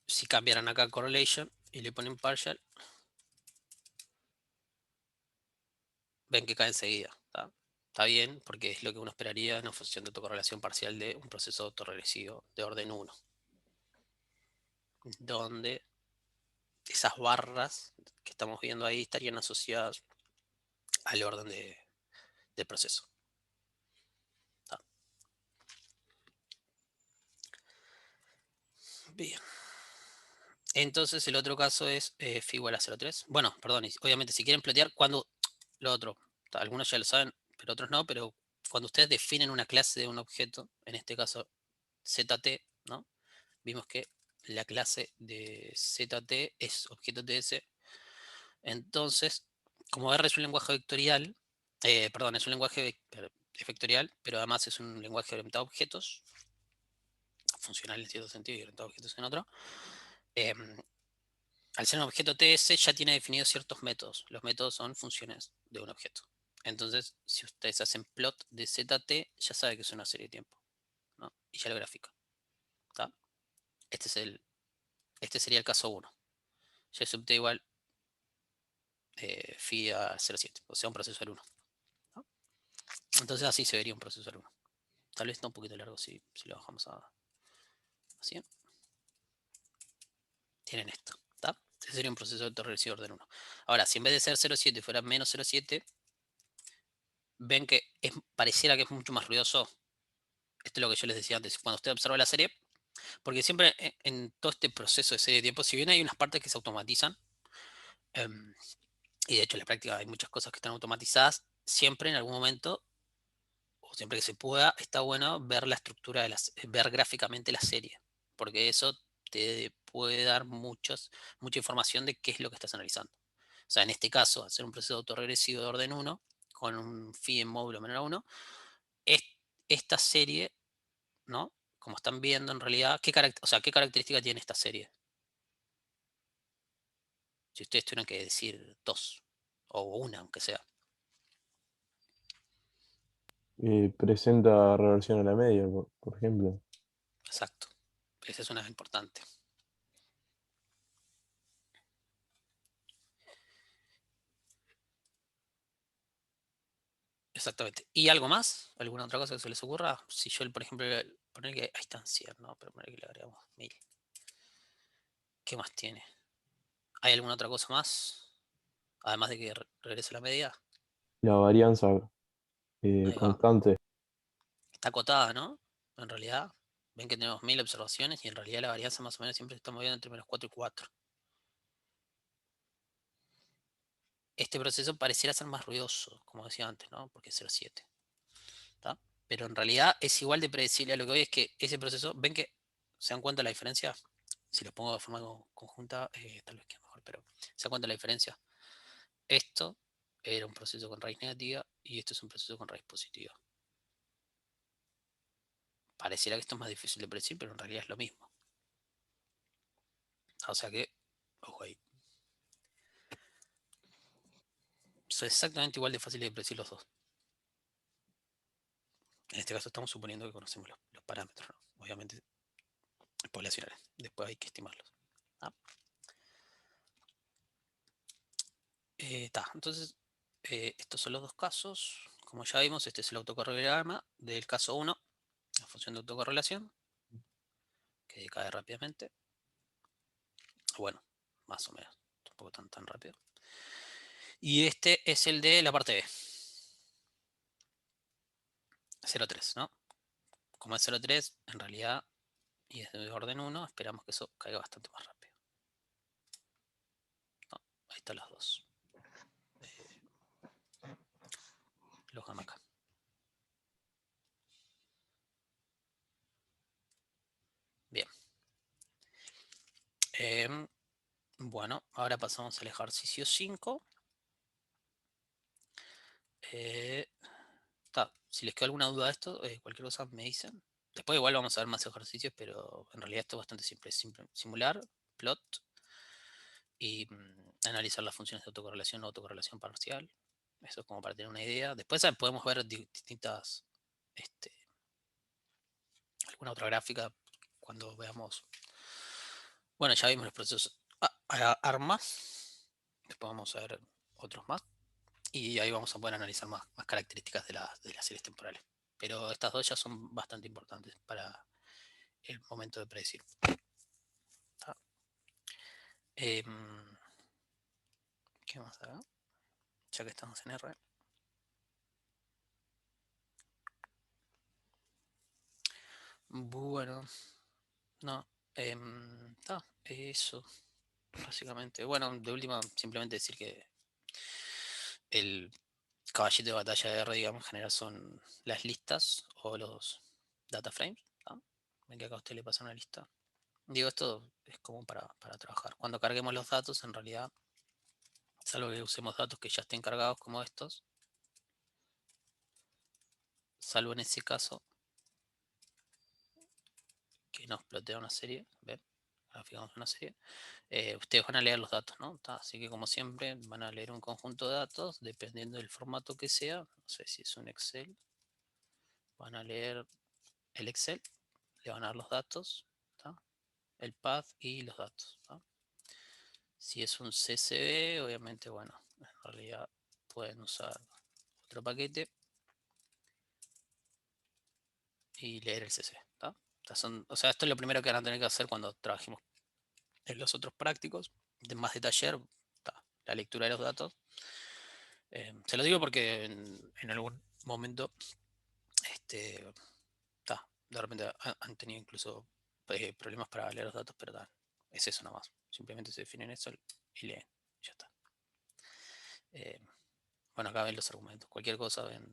Si cambiaran acá correlation y le ponen partial, ven que cae enseguida. Está bien, porque es lo que uno esperaría en una función de autocorrelación parcial de un proceso autorregresivo de orden 1. Donde esas barras que estamos viendo ahí estarían asociadas al orden del proceso. Bien. Entonces el otro caso es phi igual a 0,3. Bueno, perdón, obviamente si quieren plotear cuando lo otro, algunos ya lo saben, pero otros no, pero cuando ustedes definen una clase de un objeto, en este caso ZT, ¿no? Vimos que la clase de ZT es objeto TS. Entonces, como R es un lenguaje vectorial, perdón, es un lenguaje vectorial, pero además es un lenguaje orientado a objetos, funcional en cierto sentido y orientado a objetos en otro. Al ser un objeto TS ya tiene definidos ciertos métodos. Los métodos son funciones de un objeto. Entonces, si ustedes hacen plot de ZT, ya sabe que es una serie de tiempo, ¿no? Y ya lo grafica. ¿Está? Este sería el caso 1. Ya sub t igual phi a 0,7, o sea, un procesor 1. ¿No? Entonces así se vería un procesor 1. Tal vez está un poquito largo si lo bajamos a 100. Tienen esto. ¿Está? Este sería un procesor autorregresivo de orden 1. Ahora, si en vez de ser 0,7 fuera menos 0,7, ven que pareciera que es mucho más ruidoso. Esto es lo que yo les decía antes. Cuando usted observa la serie, porque siempre en todo este proceso de serie de tiempo, si bien hay unas partes que se automatizan, y de hecho en la práctica hay muchas cosas que están automatizadas, siempre en algún momento, o siempre que se pueda, está bueno ver la estructura, ver gráficamente la serie, porque eso te puede dar mucha información de qué es lo que estás analizando. O sea, en este caso, hacer un proceso autorregresivo de orden 1, con un phi en módulo menor a 1, esta serie ¿no? Como están viendo, en realidad, ¿qué característica tiene esta serie? Si ustedes tuvieran que decir 2, o una, aunque sea. Presenta reversión a la media, por ejemplo. Exacto. Esa es una importante. Exactamente. ¿Y algo más? ¿Alguna otra cosa que se les ocurra? Si yo, por ejemplo, poner que ahí están 100, ¿no? Pero poner que le agregamos 1000. ¿Qué más tiene? ¿Hay alguna otra cosa más? Además de que regrese la media. La varianza Ahí va. constante. Está acotada, ¿no? En realidad, ven que tenemos 1000 observaciones y en realidad la varianza más o menos siempre se está moviendo entre -4 y 4. Este proceso pareciera ser más ruidoso, como decía antes, ¿no? Porque es 0,7. ¿Tá? Pero en realidad es igual de predecible. A lo que voy es que ese proceso, ven que se dan cuenta de la diferencia. Si lo pongo de forma conjunta, tal vez quede mejor, pero se dan cuenta de la diferencia. Esto era un proceso con raíz negativa y esto es un proceso con raíz positiva. Pareciera que esto es más difícil de predecir, pero en realidad es lo mismo. O sea que, ojo ahí. Son exactamente igual de fáciles de predecir los dos. En este caso estamos suponiendo que conocemos los parámetros, ¿no? Obviamente poblacionales. Después hay que estimarlos. ¿Ah? Entonces, estos son los dos casos. Como ya vimos, este es el autocorrelograma del caso 1, la función de autocorrelación, que decae rápidamente. Bueno, más o menos, tampoco tan rápido. Y este es el de la parte B. 0,3, ¿no? Como es 0,3, en realidad, y es de orden 1, esperamos que eso caiga bastante más rápido. No, ahí están los dos. Los gamma acá. Bien. Bueno, ahora pasamos al ejercicio 5. Si les queda alguna duda de esto, cualquier cosa me dicen. Después igual vamos a ver más ejercicios, pero en realidad esto es bastante simple. Es simple. Simular, plot y analizar las funciones de autocorrelación o autocorrelación parcial. Eso es como para tener una idea. Después podemos ver distintas, alguna otra gráfica cuando veamos. Bueno, ya vimos los procesos ARMA. Después vamos a ver otros más. Y ahí vamos a poder analizar más características de las series temporales. Pero estas dos ya son bastante importantes para el momento de predecir. ¿Qué más acá? Ya que estamos en R. Bueno, no. Eso, básicamente. Bueno, de última, simplemente decir que el caballito de batalla de R, digamos, en general son las listas o los data frames. Ven que acá a usted le pasa una lista. Digo, esto es común para trabajar. Cuando carguemos los datos, en realidad, salvo que usemos datos que ya estén cargados como estos, salvo en ese caso, que nos plotea una serie, ¿ven? Graficamos una serie. Ustedes van a leer los datos, ¿no? Así que como siempre, van a leer un conjunto de datos, dependiendo del formato que sea. No sé si es un Excel. Van a leer el Excel, le van a dar los datos, el path y los datos. Si es un CSV, obviamente, bueno, en realidad pueden usar otro paquete y leer el CSV. O sea, esto es lo primero que van a tener que hacer cuando trabajemos en los otros prácticos, de más de taller, la lectura de los datos. Se lo digo porque en algún momento de repente han tenido incluso problemas para leer los datos, pero es eso nomás. Simplemente se definen eso y leen. Ya está. Bueno, acá ven los argumentos. Cualquier cosa ven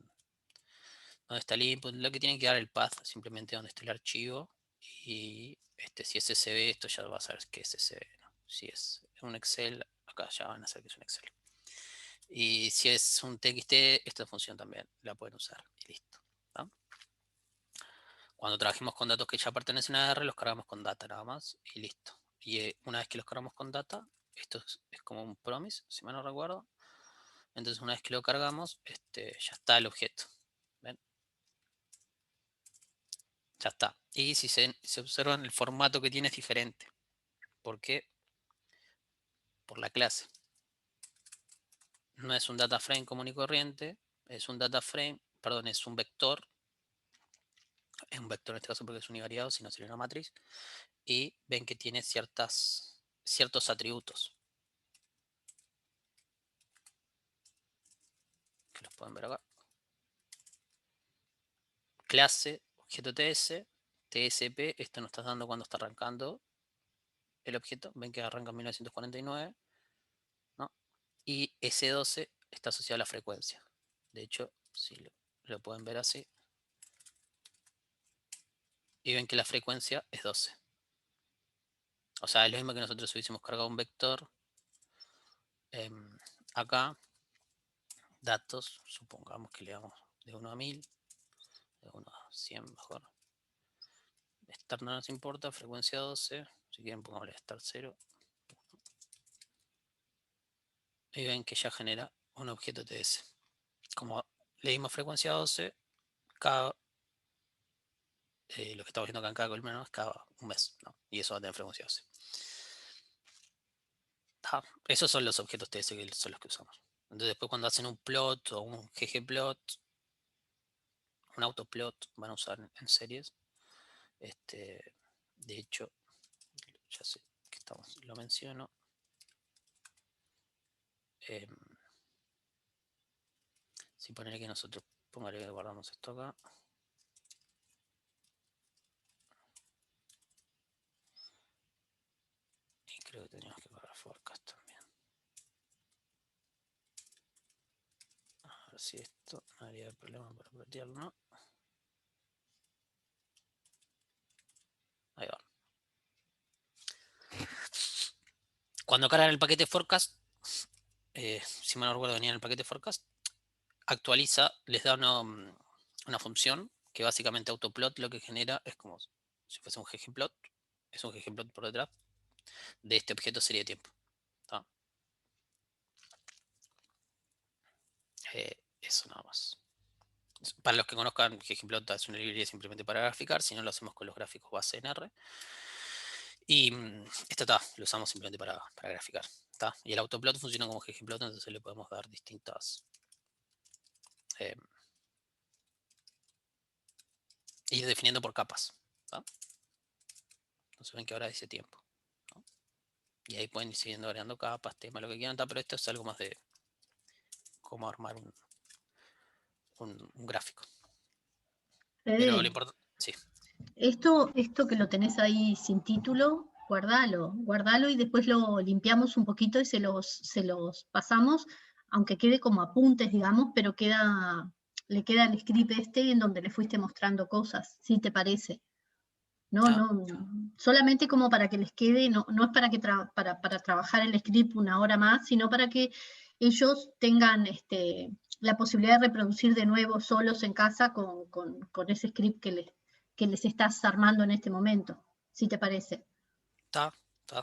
dónde está el input. Lo que tienen que dar el path, simplemente donde está el archivo. Y si es SSV, esto ya va a saber que es SSV, ¿no? Si es un Excel, acá ya van a saber que es un Excel. Y si es un TXT, esta función también la pueden usar. Y listo. Cuando trabajemos con datos que ya pertenecen a R, los cargamos con data nada más y listo. Y una vez que los cargamos con data, esto es como un promise, si mal no recuerdo. Entonces una vez que lo cargamos, ya está el objeto. ¿Ven? Ya está. Y si se observan, el formato que tiene es diferente. ¿Por qué? Por la clase. No es un data frame común y corriente, es un data frame, perdón, es un vector. Es un vector en este caso porque es univariado, si no sería una matriz. Y ven que tiene ciertos atributos. Que los pueden ver acá. Clase, objeto TS, TSP, esto nos está dando cuando está arrancando el objeto. Ven que arranca en 1949. ¿No? Y S12 está asociado a la frecuencia. De hecho, si lo pueden ver así. Y ven que la frecuencia es 12. O sea, es lo mismo que nosotros hubiésemos cargado un vector. Acá, datos, supongamos que le damos de 1 a 1000, de 1 a 100 mejor. Start no nos importa, frecuencia 12. Si quieren, pongámosle start 0. Y ven que ya genera un objeto TS. Como le dimos frecuencia 12, cada, lo que estamos viendo acá en cada columna, ¿no? Es cada un mes, ¿no? Y eso va a tener frecuencia 12. Esos son los objetos TS que son los que usamos. Entonces después cuando hacen un plot o un ggplot, un autoplot, van a usar en series. De hecho, ya sé que lo menciono. Si poner que nosotros pongámosle que guardamos esto acá. Y creo que teníamos que guardar forecast también. A ver si esto no haría problema para plantearlo, ¿no? Ahí va. Cuando cargan el paquete forecast, si mal no recuerdo venía en el paquete forecast, actualiza, les da una función que básicamente autoplot lo que genera es como si fuese un ggplot, es un ggplot por detrás de este objeto serie de tiempo. ¿Tá? Eso nada más. Para los que conozcan, ggplot es una librería simplemente para graficar, si no lo hacemos con los gráficos base en R. Y esto está, lo usamos simplemente para graficar. ¿Tá? Y el autoplot funciona como ggplot, entonces le podemos dar distintas... ir definiendo por capas. ¿Tá? Entonces ven que ahora dice tiempo. ¿No? Y ahí pueden ir siguiendo agregando capas, temas, lo que quieran, pero esto es algo más de cómo armar un gráfico. Pero lo importante, sí. Esto que lo tenés ahí sin título, guardalo y después lo limpiamos un poquito y se los pasamos, aunque quede como apuntes, digamos, pero le queda el script en donde le fuiste mostrando cosas, si te parece. No, solamente como para que les quede, no es para que para trabajar el script una hora más, sino para que ellos tengan la posibilidad de reproducir de nuevo solos en casa con ese script que les estás armando en este momento, si te parece. Está.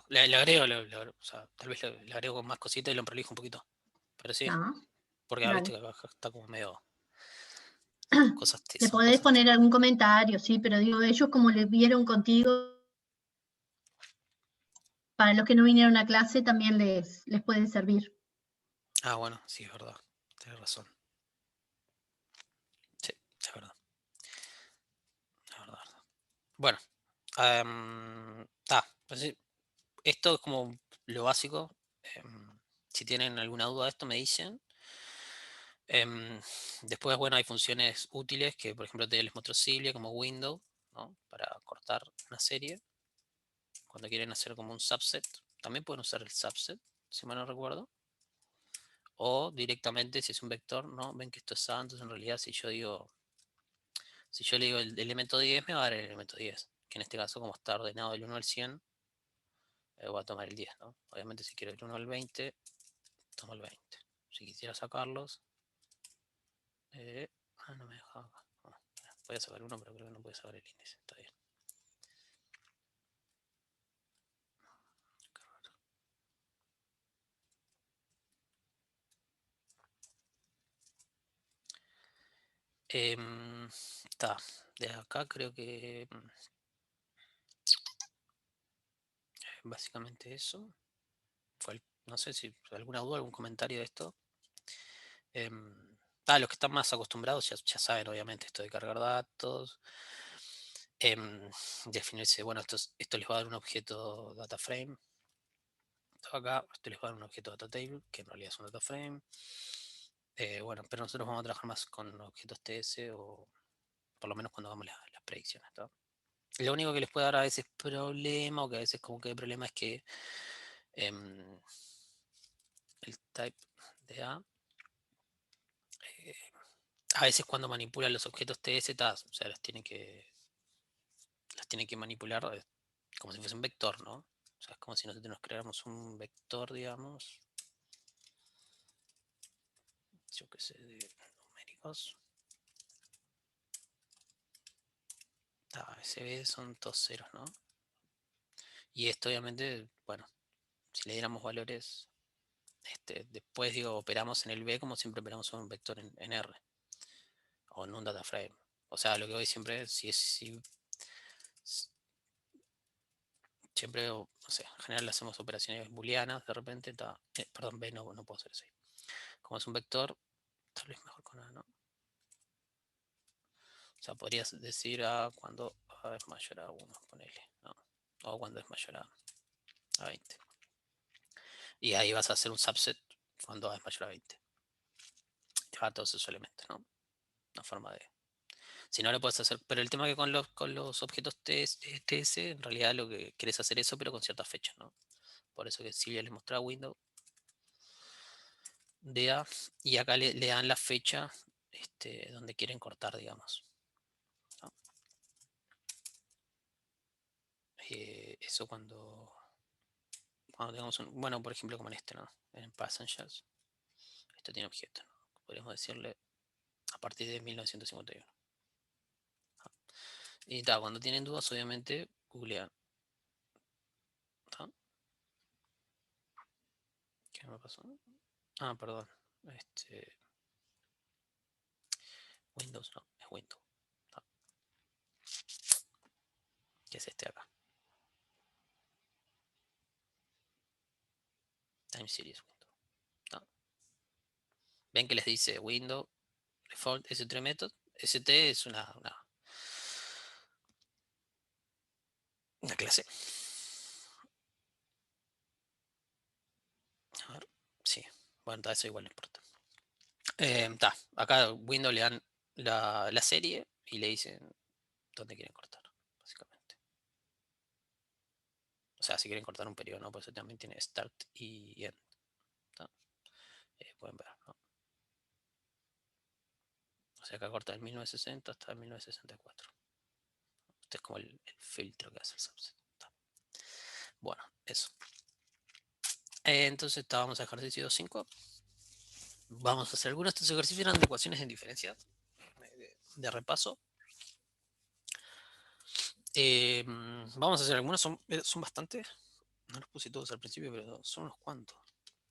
Le agrego, o sea, tal vez le agrego con más cositas y lo prolijo un poquito. Pero sí, porque a veces está como medio... cosas Le podés poner algún comentario, sí, pero digo, ellos como le vieron contigo, para los que no vinieron a clase también les puede servir. Ah, bueno, sí, es verdad. Tienes razón. Sí, es verdad. Es verdad. Bueno, pues sí, esto es como lo básico. Si tienen alguna duda de esto, me dicen. Después, bueno, hay funciones útiles que, por ejemplo, les muestro Cilia como window, ¿no? Para cortar una serie. Cuando quieren hacer como un subset, también pueden usar el subset, si mal no recuerdo. O directamente, si es un vector, ¿no? Ven que esto es A, entonces en realidad si yo le digo el elemento 10, me va a dar el elemento 10. Que en este caso, como está ordenado del 1 al 100, voy a tomar el 10, ¿no? Obviamente si quiero el 1 al 20, tomo el 20. Si quisiera sacarlos... no me dejaba acá. podía sacar uno, pero creo que no puede sacar el índice. Está bien. Qué raro. Está. De acá creo que básicamente eso. No sé si alguna duda, algún comentario de esto. Los que están más acostumbrados ya saben, obviamente, esto de cargar datos. Definirse, bueno, esto les va a dar un objeto data frame. Esto acá, esto les va a dar un objeto data table, que en realidad es un data frame. Bueno, pero nosotros vamos a trabajar más con objetos TS o por lo menos cuando hagamos las predicciones. ¿Tá? Lo único que les puede dar a veces problema, o que a veces como que hay problema, es que el type de A a veces cuando manipulan los objetos TS, o sea, las tiene que manipular como si fuese un vector, ¿no? O sea, es como si nosotros nos creáramos un vector, digamos, yo qué sé, de numéricos. SB son todos ceros, ¿no? Y esto obviamente, bueno, si le diéramos valores, después digo, operamos en el B como siempre operamos en un vector en R. O en un data frame. O sea, lo que voy siempre, siempre, no sé, en general hacemos operaciones booleanas, de repente, perdón, B no puedo hacer eso ahí. Como es un vector, tal vez mejor con A, ¿no? O sea, podrías decir cuando A es mayor a 1, ponele, ¿no? O cuando es mayor a 20. Y ahí vas a hacer un subset cuando A es mayor a 20. Te va a todos esos elementos, ¿no? Una forma de... Si no lo puedes hacer, pero el tema es que con los objetos TS, en realidad lo que querés hacer eso, pero con ciertas fechas, ¿no? Por eso que Silvia les mostraba Windows de A, y acá le dan la fecha donde quieren cortar, digamos. ¿No? Eso cuando tengamos bueno, por ejemplo, como en ¿no? En Passengers, esto tiene objeto, ¿no? Podríamos decirle a partir de 1951. ¿No? Y cuando tienen dudas, obviamente, googlean. ¿No? ¿Qué me pasó? Perdón. Windows no, es Windows. ¿No? Que es este acá. Time Series Windows. ¿No? Ven que les dice Windows Default S3 Method. ST es una clase. A ver, sí. Bueno, eso igual no importa. Acá Windows le dan la serie y le dicen dónde quieren cortar, básicamente. O sea, si quieren cortar un periodo, ¿no? Por eso también tiene start y end. Pueden ver, ¿no? O sea, acá corta del 1960 hasta el 1964. Este es como el filtro que hace el subset. Bueno, eso. Entonces vamos a ejercicio 2.5. Vamos a hacer algunos de estos ejercicios, eran de ecuaciones en diferencia de repaso. Vamos a hacer algunos, son bastantes. No los puse todos al principio, pero son unos cuantos.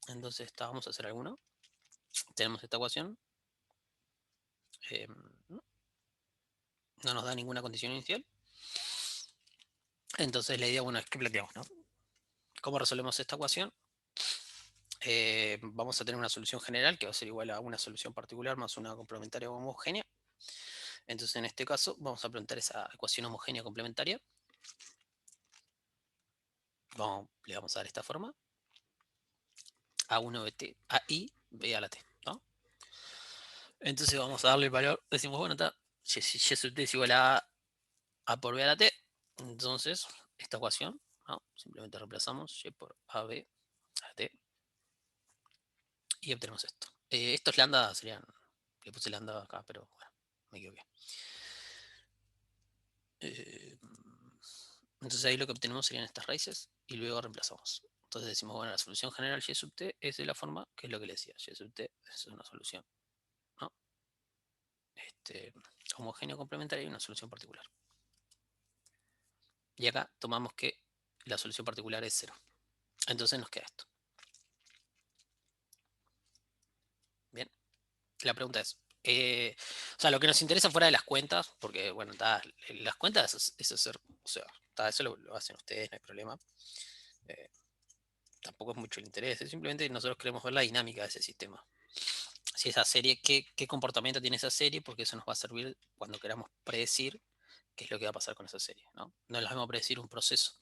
Entonces vamos a hacer algunos. Tenemos esta ecuación. No nos da ninguna condición inicial. Entonces la idea, bueno, es que planteamos, ¿no? ¿Cómo resolvemos esta ecuación? Vamos a tener una solución general que va a ser igual a una solución particular más una complementaria homogénea. Entonces en este caso vamos a plantear esa ecuación homogénea complementaria. Le vamos a dar esta forma. A1 de t, a i, b a la t, ¿no? Entonces vamos a darle el valor, decimos, bueno, y sub t es igual a por b a la t. Entonces, esta ecuación, ¿no? Simplemente reemplazamos y por ab a la t. Y obtenemos esto. Estos lambda serían, le puse lambda acá, pero bueno, me equivoqué. Entonces ahí lo que obtenemos serían estas raíces y luego reemplazamos. Entonces decimos, bueno, la solución general y sub t es de la forma que es lo que le decía. Y sub t es una solución, ¿no? homogéneo complementario y una solución particular. Y acá tomamos que la solución particular es 0. Entonces nos queda esto. Bien. La pregunta es, o sea, lo que nos interesa fuera de las cuentas, porque, bueno, las cuentas es hacer, o sea, eso lo hacen ustedes, no hay problema. Tampoco es mucho el interés, es simplemente nosotros queremos ver la dinámica de ese sistema. Si esa serie, qué comportamiento tiene esa serie, porque eso nos va a servir cuando queramos predecir qué es lo que va a pasar con esa serie, ¿no? No es lo mismo predecir un proceso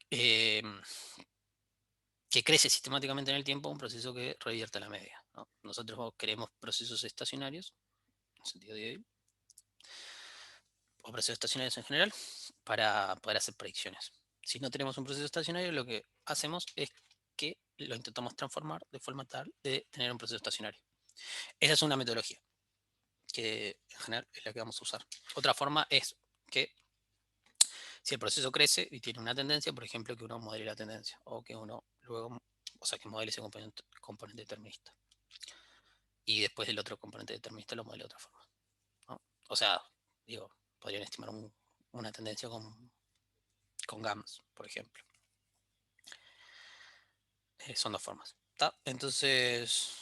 que crece sistemáticamente en el tiempo, un proceso que revierte la media, ¿no? Nosotros queremos procesos estacionarios, en sentido de hoy, o procesos estacionarios en general, para poder hacer predicciones. Si no tenemos un proceso estacionario, lo que hacemos es que lo intentamos transformar de forma tal de tener un proceso estacionario. Esa es una metodología que en general es la que vamos a usar. Otra forma es que si el proceso crece y tiene una tendencia, por ejemplo, que uno modele la tendencia, o que uno luego, o sea, que modele ese componente determinista. Y después el otro componente determinista lo modele de otra forma, ¿no? O sea, digo, podrían estimar una tendencia con GAMS, por ejemplo. Son dos formas. ¿Tá? Entonces,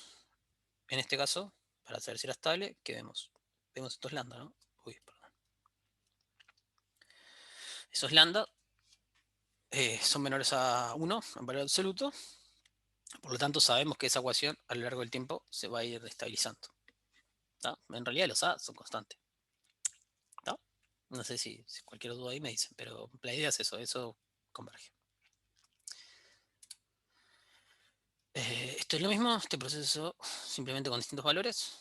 en este caso, para saber si era estable, ¿qué vemos? Vemos estos lambda, ¿no? Uy, perdón. Esos lambda son menores a 1 en valor absoluto. Por lo tanto, sabemos que esa ecuación a lo largo del tiempo se va a ir estabilizando. ¿Tá? En realidad los A son constantes. ¿Tá? No sé si cualquier duda ahí me dicen, pero la idea es eso converge. Esto es lo mismo, este proceso simplemente con distintos valores.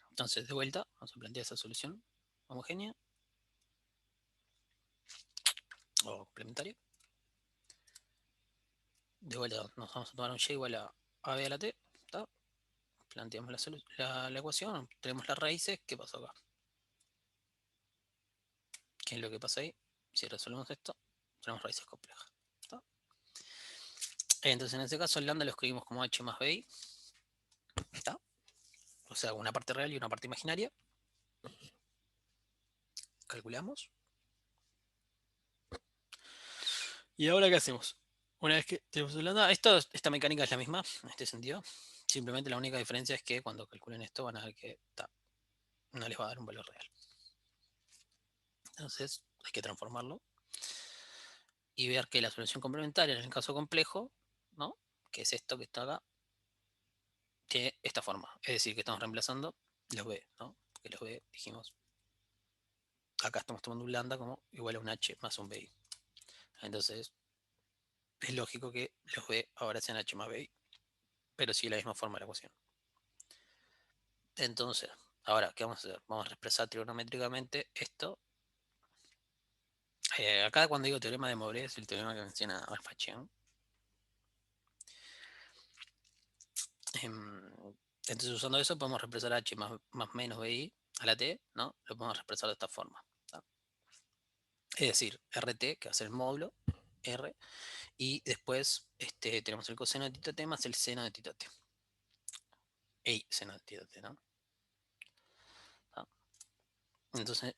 Entonces, de vuelta, vamos a plantear esa solución homogénea o complementaria. De vuelta, nos vamos a tomar un y igual a b a la t. ¿Tá? Planteamos la ecuación, tenemos las raíces. ¿Qué pasó acá? ¿Qué es lo que pasa ahí? Si resolvemos esto, tenemos raíces complejas. ¿Tá? Entonces, en este caso, el lambda lo escribimos como h más bi. ¿Tá? O sea, una parte real y una parte imaginaria. Calculamos. ¿Y ahora qué hacemos? Una vez que tenemos el lambda, esta mecánica es la misma en este sentido. Simplemente la única diferencia es que cuando calculen esto van a ver que no les va a dar un valor real. Entonces hay que transformarlo y ver que la solución complementaria en el caso complejo, ¿no? Que es esto que está acá, tiene esta forma. Es decir, que estamos reemplazando los b, ¿no? Porque los b dijimos, acá estamos tomando un lambda como igual a un h más un bi. Entonces es lógico que los b ahora sean h más bi, pero sigue la misma forma de la ecuación. Entonces, ahora, ¿qué vamos a hacer? Vamos a expresar trigonométricamente esto. Acá cuando digo teorema de Moore es el teorema que menciona Alfachin. Entonces, usando eso, podemos reemplazar h más menos bi a la t, ¿no? Lo podemos reemplazar de esta forma. ¿Tá? Es decir, rt, que va a ser el módulo, r, y después tenemos el coseno de tita t más el seno de tita t. Y seno de tita t, ¿no? ¿Tá? Entonces,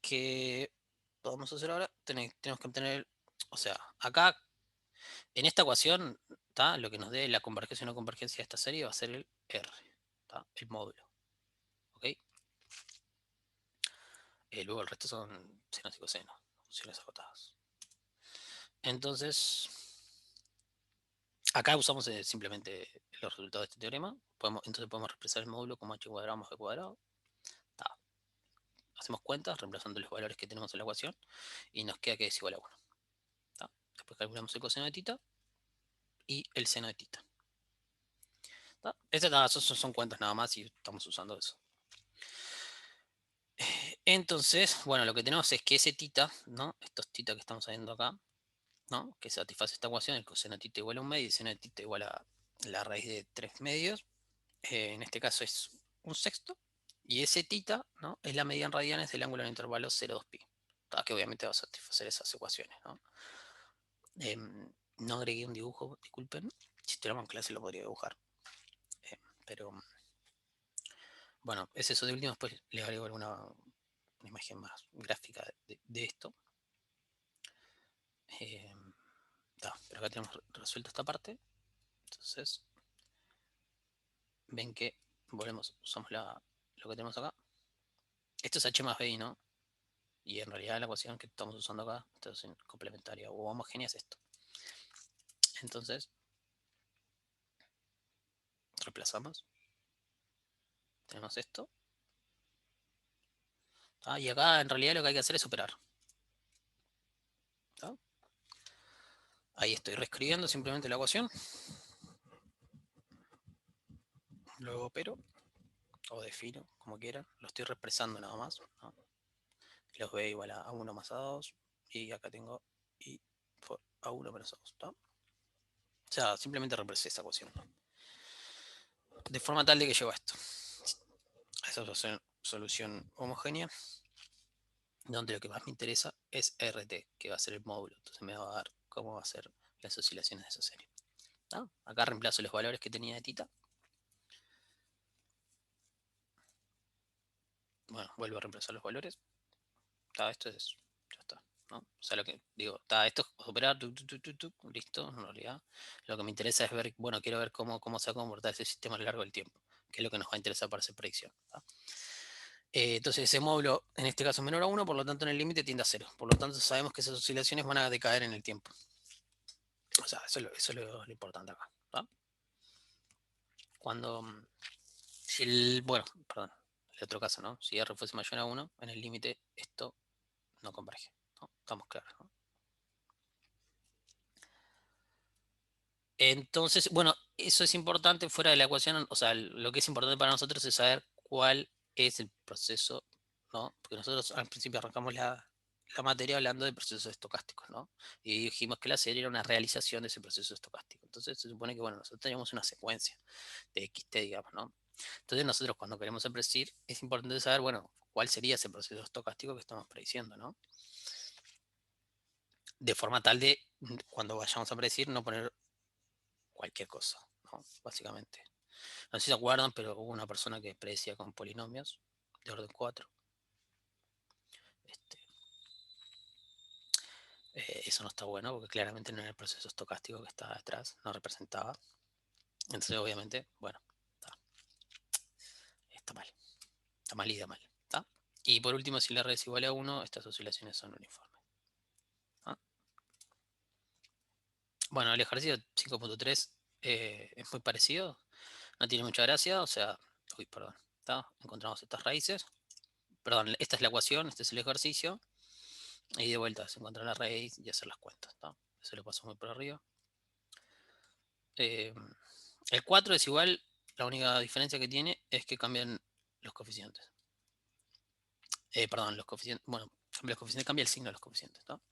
¿qué podemos hacer ahora? Tenemos que obtener, o sea, acá, en esta ecuación, ¿tá? Lo que nos dé la convergencia o no convergencia de esta serie va a ser el r, ¿tá? El módulo. ¿Ok? Luego el resto son senos y cosenos, funciones acotadas. Entonces, acá usamos simplemente los resultados de este teorema. Entonces podemos expresar el módulo como h cuadrado más b cuadrado. Tá. Hacemos cuentas reemplazando los valores que tenemos en la ecuación y nos queda que es igual a 1. ¿Tá? Después calculamos el coseno de tita y el seno de tita. Estas son cuentas nada más y estamos usando eso. Entonces, bueno, lo que tenemos es que ese tita, ¿no? Estos tita que estamos viendo acá, ¿no? Que satisface esta ecuación, el coseno de tita igual a un medio y el seno de tita igual a la raíz de 3 medios. En este caso es un sexto. Y ese tita, ¿no? Es la medida en radianes del ángulo en el intervalo 0,2pi. Que obviamente va a satisfacer esas ecuaciones, ¿no? No agregué un dibujo, disculpen. Si estuviéramos en clase lo podría dibujar. Pero Bueno, es eso de último, después le agrego una imagen más gráfica de esto. Pero acá tenemos resuelto esta parte. Entonces, ven que usamos lo que tenemos acá. Esto es H más BI, ¿no? Y en realidad la ecuación que estamos usando acá, esta es complementaria o homogénea, es esto. Entonces, reemplazamos. Tenemos esto. Y acá en realidad lo que hay que hacer es operar. Ahí estoy reescribiendo simplemente la ecuación. Luego opero. O defino, como quieran. Lo estoy represando nada más, ¿no? Los B igual a 1 más A2. Y acá tengo I por A1 menos A2, ¿no? O sea, simplemente represé esa ecuación, ¿no? De forma tal de que llevo a esto. Esa es una solución homogénea, donde lo que más me interesa es RT, que va a ser el módulo. Entonces me va a dar cómo va a ser las oscilaciones de esa serie, ¿no? Acá reemplazo los valores que tenía de tita. Bueno, vuelvo a reemplazar los valores. Esto es, ya está, ¿no? O sea, lo que digo, esto es operar, listo, en realidad. Lo que me interesa es ver, bueno, quiero ver cómo se va a comportar ese sistema a lo largo del tiempo, que es lo que nos va a interesar para hacer predicción, ¿tá? Entonces ese módulo, en este caso es menor a 1, por lo tanto en el límite tiende a 0. Por lo tanto sabemos que esas oscilaciones van a decaer en el tiempo. O sea, eso es lo importante acá, ¿tá? Cuando, bueno, perdón, el otro caso, ¿no? Si R fuese mayor a 1, en el límite esto no converge, ¿no? Estamos claros, ¿no? Entonces, bueno, eso es importante fuera de la ecuación, o sea, lo que es importante para nosotros es saber cuál es el proceso, ¿no? Porque nosotros al principio arrancamos la materia hablando de procesos estocásticos, ¿no? Y dijimos que la serie era una realización de ese proceso estocástico. Entonces se supone que, bueno, nosotros teníamos una secuencia de XT, digamos, ¿no? Entonces nosotros cuando queremos predecir, es importante saber, bueno, cuál sería ese proceso estocástico que estamos prediciendo, ¿no? De forma tal de, cuando vayamos a predecir, no poner cualquier cosa, ¿no? Básicamente. No sé si se acuerdan, pero hubo una persona que predecía con polinomios de orden 4. Eso no está bueno porque claramente no era el proceso estocástico que estaba detrás, no representaba. Entonces, obviamente, bueno, está mal y da mal. ¿Tá? Y por último, si la red es igual a 1, estas oscilaciones son uniformes. ¿Ah? Bueno, el ejercicio 5.3 es muy parecido, no tiene mucha gracia, o sea, perdón, ¿tá? Encontramos estas raíces, perdón, esta es la ecuación, este es el ejercicio, y de vuelta se encuentra la raíz y hacer las cuentas, ¿tá? Eso lo paso muy por arriba. El 4 es igual, la única diferencia que tiene es que cambian los coeficientes. Perdón, los coeficientes, bueno, los coeficientes cambia el signo de los coeficientes, ¿no?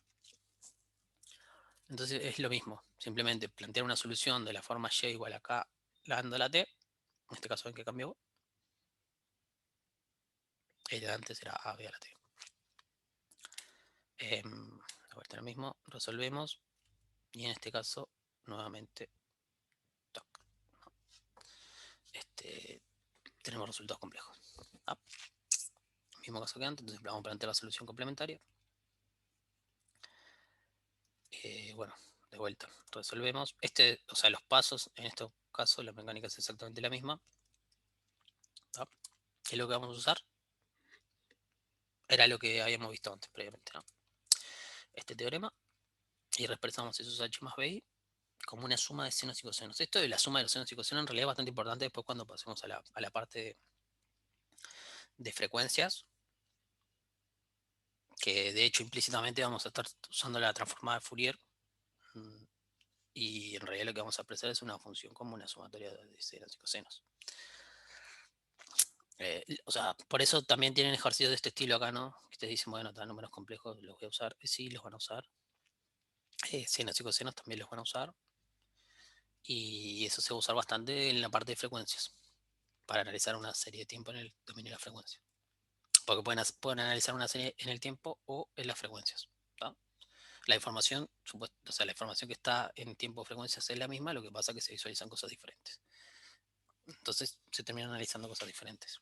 Entonces es lo mismo, simplemente plantear una solución de la forma y igual a k dando la t, en este caso en que cambió, el de antes era a b a la t. De vuelta lo mismo, resolvemos, y en este caso, nuevamente, toc, ¿no? Tenemos resultados complejos. ¿Ah? Mismo caso que antes, entonces vamos a plantear la solución complementaria. Bueno, de vuelta, resolvemos. O sea, los pasos, en este caso, la mecánica es exactamente la misma. ¿Tá? ¿Qué es lo que vamos a usar? Era lo que habíamos visto antes, previamente, ¿no? Este teorema, y representamos esos h más bi como una suma de senos y cosenos. Esto de la suma de los senos y cosenos en realidad es bastante importante después cuando pasemos a la parte de frecuencias, que de hecho implícitamente vamos a estar usando la transformada de Fourier, y en realidad lo que vamos a expresar es una función como una sumatoria de senos y cosenos. O sea, por eso también tienen ejercicios de este estilo acá, ¿no? Que te dicen, bueno, números complejos los voy a usar. Sí, los van a usar. Senos y cosenos también los van a usar. Y eso se va a usar bastante en la parte de frecuencias, para analizar una serie de tiempo en el dominio de la frecuencia. Porque pueden analizar una serie en el tiempo o en las frecuencias, ¿tá? La información, o sea, la información que está en tiempo de frecuencias es la misma, lo que pasa es que se visualizan cosas diferentes. Entonces se terminan analizando cosas diferentes.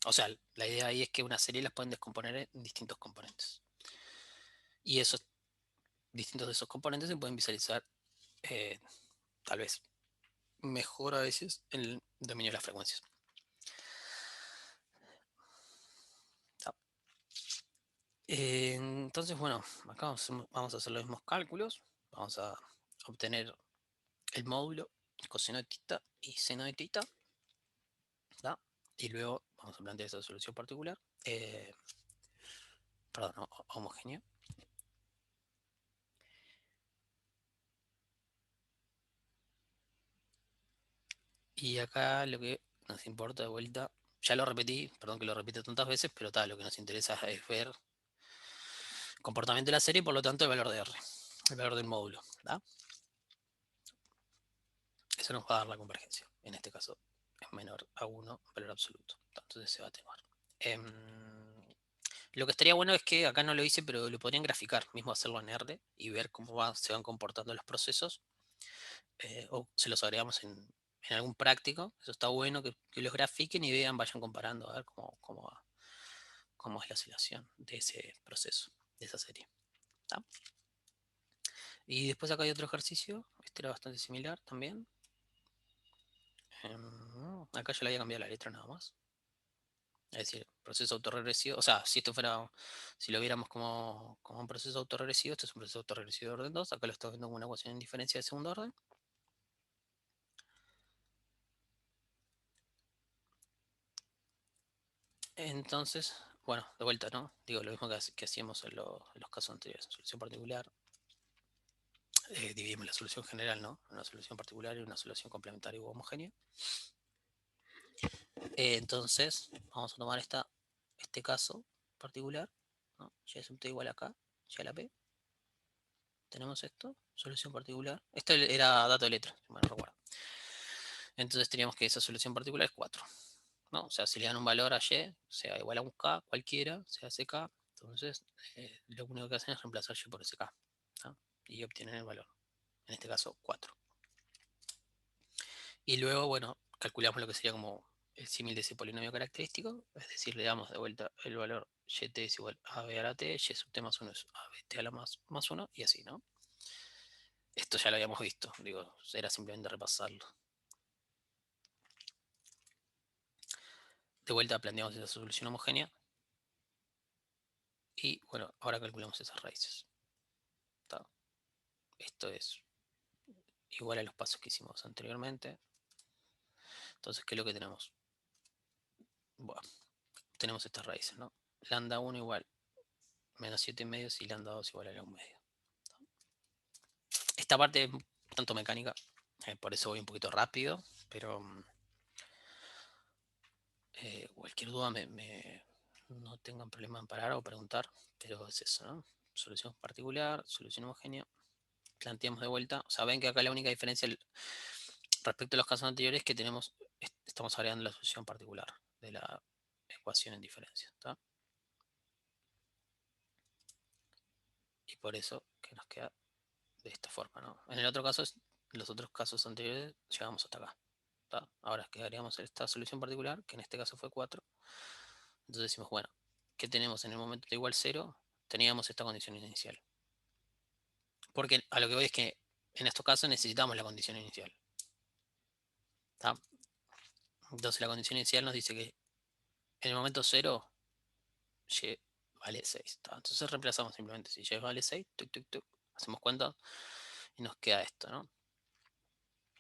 O sea, la idea ahí es que una serie las pueden descomponer en distintos componentes. Y esos distintos de esos componentes se pueden visualizar tal vez mejor a veces en el dominio de las frecuencias. Entonces, bueno, acá vamos a hacer los mismos cálculos. Vamos a obtener el módulo, coseno de tita y seno de tita. ¿Da? Y luego vamos a plantear esa solución particular. Perdón, no, homogénea. Y acá lo que nos importa de vuelta, ya lo repetí, perdón que lo repita tantas veces, pero tal, lo que nos interesa es ver comportamiento de la serie y por lo tanto el valor de R, el valor del módulo. ¿Da? Eso nos va a dar la convergencia. En este caso es menor a 1, valor absoluto. Entonces se va a atenuar. Lo que estaría bueno es que acá no lo hice, pero lo podrían graficar, mismo hacerlo en R y ver cómo se van comportando los procesos. O se los agregamos en algún práctico. Eso está bueno que los grafiquen y vean, vayan comparando a ver cómo es la oscilación de ese proceso, de esa serie. ¿Tá? Y después acá hay otro ejercicio. Este era bastante similar también. Acá yo le había cambiado la letra nada más. Es decir, proceso autorregresivo. O sea, si esto fuera, si lo viéramos como un proceso autorregresivo, esto es un proceso autorregresivo de orden 2. Acá lo estoy viendo como una ecuación en diferencia de segundo orden. Entonces, bueno, de vuelta, ¿no? Digo lo mismo que hacíamos en los casos anteriores. En solución particular, dividimos la solución general, ¿no? Una solución particular y una solución complementaria u homogénea. Entonces, vamos a tomar este caso particular, ¿no? Y sub t igual a k, y a la p. Tenemos esto, solución particular. Esto era dato de letra, si mal no recuerdo. Entonces teníamos que esa solución particular es 4. ¿No? O sea, si le dan un valor a y, sea igual a un k, cualquiera, se hace k, entonces lo único que hacen es reemplazar y por ese k. ¿No? Y obtienen el valor. En este caso, 4. Y luego, bueno, calculamos lo que sería como el símil de ese polinomio característico, es decir, le damos de vuelta el valor yt es igual a b a la t, y sub t más 1 es a bt a la más 1, y así, ¿no? Esto ya lo habíamos visto, digo, era simplemente repasarlo. De vuelta planteamos esa solución homogénea. Y bueno, ahora calculamos esas raíces. ¿Tá? Esto es igual a los pasos que hicimos anteriormente. Entonces, ¿qué es lo que tenemos? Bueno, tenemos estas raíces, ¿no? Lambda 1 igual menos 7 medios y lambda 2 igual a 1 medio. ¿Tá? Esta parte es tanto mecánica, por eso voy un poquito rápido, pero cualquier duda no tengan problema en parar o preguntar, pero es eso, ¿no? Solución particular, solución homogénea. Planteamos de vuelta, o sea, ven que acá la única diferencia respecto a los casos anteriores es que estamos agregando la solución particular de la ecuación en diferencia. ¿Tá? Y por eso que nos queda de esta forma, ¿no? En el otro caso, los otros casos anteriores, llegamos hasta acá. ¿Tá? Ahora que agregamos esta solución particular, que en este caso fue 4. Entonces decimos, bueno, ¿qué tenemos en el momento de igual 0? Teníamos esta condición inicial. Porque a lo que voy es que en estos casos necesitamos la condición inicial. ¿Tá? Entonces la condición inicial nos dice que en el momento 0, y vale 6. ¿Tá? Entonces reemplazamos simplemente, si y vale 6, tuc, tuc, tuc, hacemos cuenta y nos queda esto, ¿no?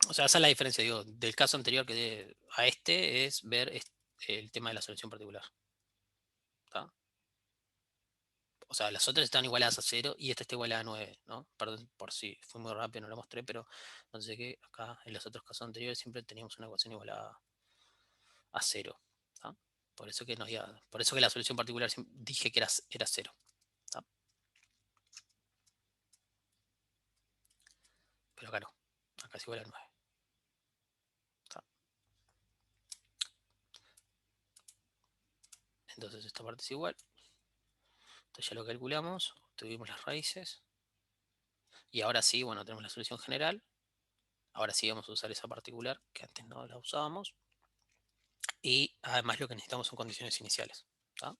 O sea, esa es la diferencia, digo, del caso anterior a este, es ver el tema de la solución particular. ¿Tá? O sea, las otras están igualadas a 0 y esta está igualada a 9, ¿no? Perdón por si fui muy rápido, no lo mostré, pero entonces que acá en los otros casos anteriores siempre teníamos una ecuación igualada a 0. ¿Tá? Por eso que la solución particular dije que era 0. ¿Tá? Pero acá no, acá es igual a 9. ¿Tá? Entonces esta parte es igual. Entonces ya lo calculamos, obtuvimos las raíces. Y ahora sí, bueno, tenemos la solución general. Ahora sí vamos a usar esa particular que antes no la usábamos. Y además lo que necesitamos son condiciones iniciales. ¿Tá?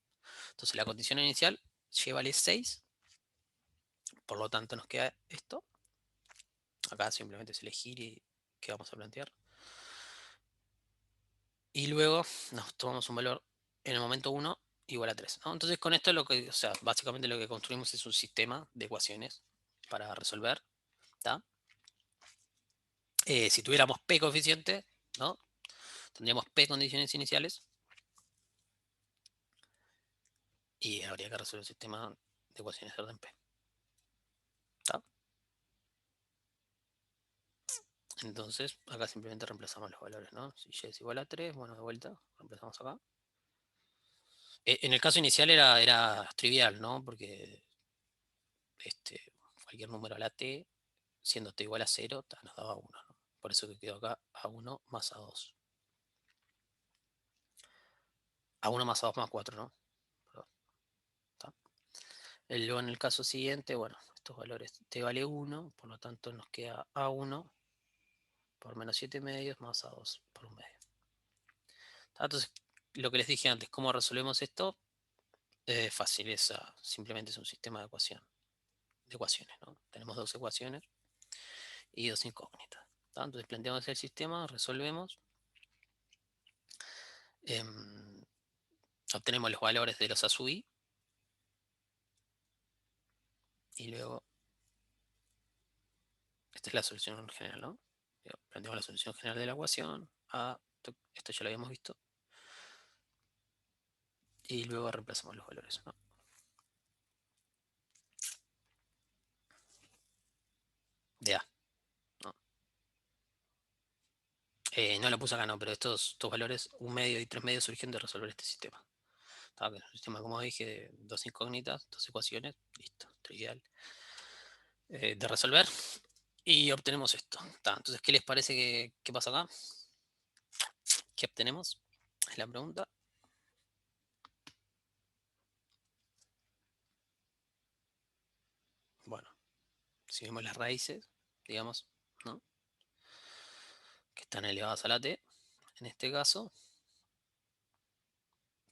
Entonces la condición inicial y vale 6. Por lo tanto nos queda esto. Acá simplemente es elegir y qué vamos a plantear. Y luego nos tomamos un valor en el momento 1 igual a 3. ¿no? Entonces con esto o sea, básicamente lo que construimos es un sistema de ecuaciones para resolver. ¿tá? Si tuviéramos P coeficiente, ¿no? Tendríamos P condiciones iniciales. Y habría que resolver el sistema de ecuaciones de orden P. ¿tá? Entonces, acá simplemente reemplazamos los valores, ¿no? Si y es igual a 3, bueno, de vuelta, reemplazamos acá. En el caso inicial era trivial, ¿no? Porque cualquier número a la t, siendo t igual a 0, nos daba 1, ¿no? Por eso que quedó acá A1 más A2. A1 más A2 más 4, ¿no? Perdón. Luego en el caso siguiente, bueno, estos valores t vale 1, por lo tanto nos queda A1 por menos 7 medios más A2 por 1 medio. Entonces, lo que les dije antes, ¿cómo resolvemos esto? Fácil, simplemente es un sistema de ecuaciones, ¿no? Tenemos dos ecuaciones y dos incógnitas. Entonces planteamos el sistema, resolvemos, obtenemos los valores de los A sub i, y luego esta es la solución general, ¿no? Planteamos la solución general de la ecuación, esto ya lo habíamos visto, y luego reemplazamos los valores, ¿no? De A. No lo puse acá, no, pero estos valores, 1 medio y 3 medios, surgen de resolver este sistema. Es un sistema, como dije, de dos incógnitas, dos ecuaciones, listo, trivial. De resolver. Y obtenemos esto. Entonces, ¿qué les parece que pasa acá? ¿Qué obtenemos? Es la pregunta. Bueno, si vemos las raíces, digamos, ¿no? Que están elevadas a la t, en este caso,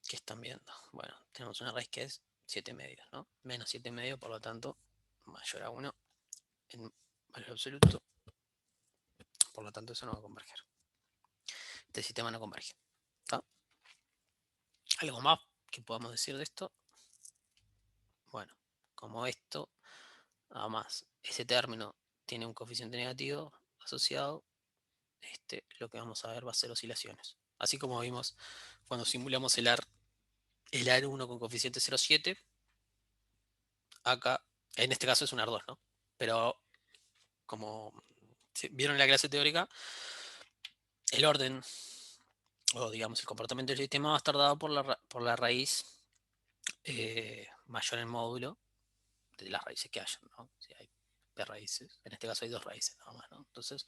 ¿qué están viendo? Bueno, tenemos una raíz que es 7 medios, ¿no? Menos 7 medios, por lo tanto, mayor a 1 en valor absoluto. Por lo tanto, eso no va a converger. Este sistema no converge. ¿Tá? ¿Algo más que podamos decir de esto? Bueno, como esto, además, ese término tiene un coeficiente negativo asociado, lo que vamos a ver va a ser oscilaciones. Así como vimos cuando simulamos el AR1 con coeficiente 0,7, acá, en este caso es un AR2, ¿no? Pero como vieron en la clase teórica, el orden, o digamos el comportamiento del sistema va a estar dado por la raíz mayor en módulo de las raíces que hayan, ¿no? Si hay P raíces, en este caso hay 2 raíces nada más, ¿no? Entonces,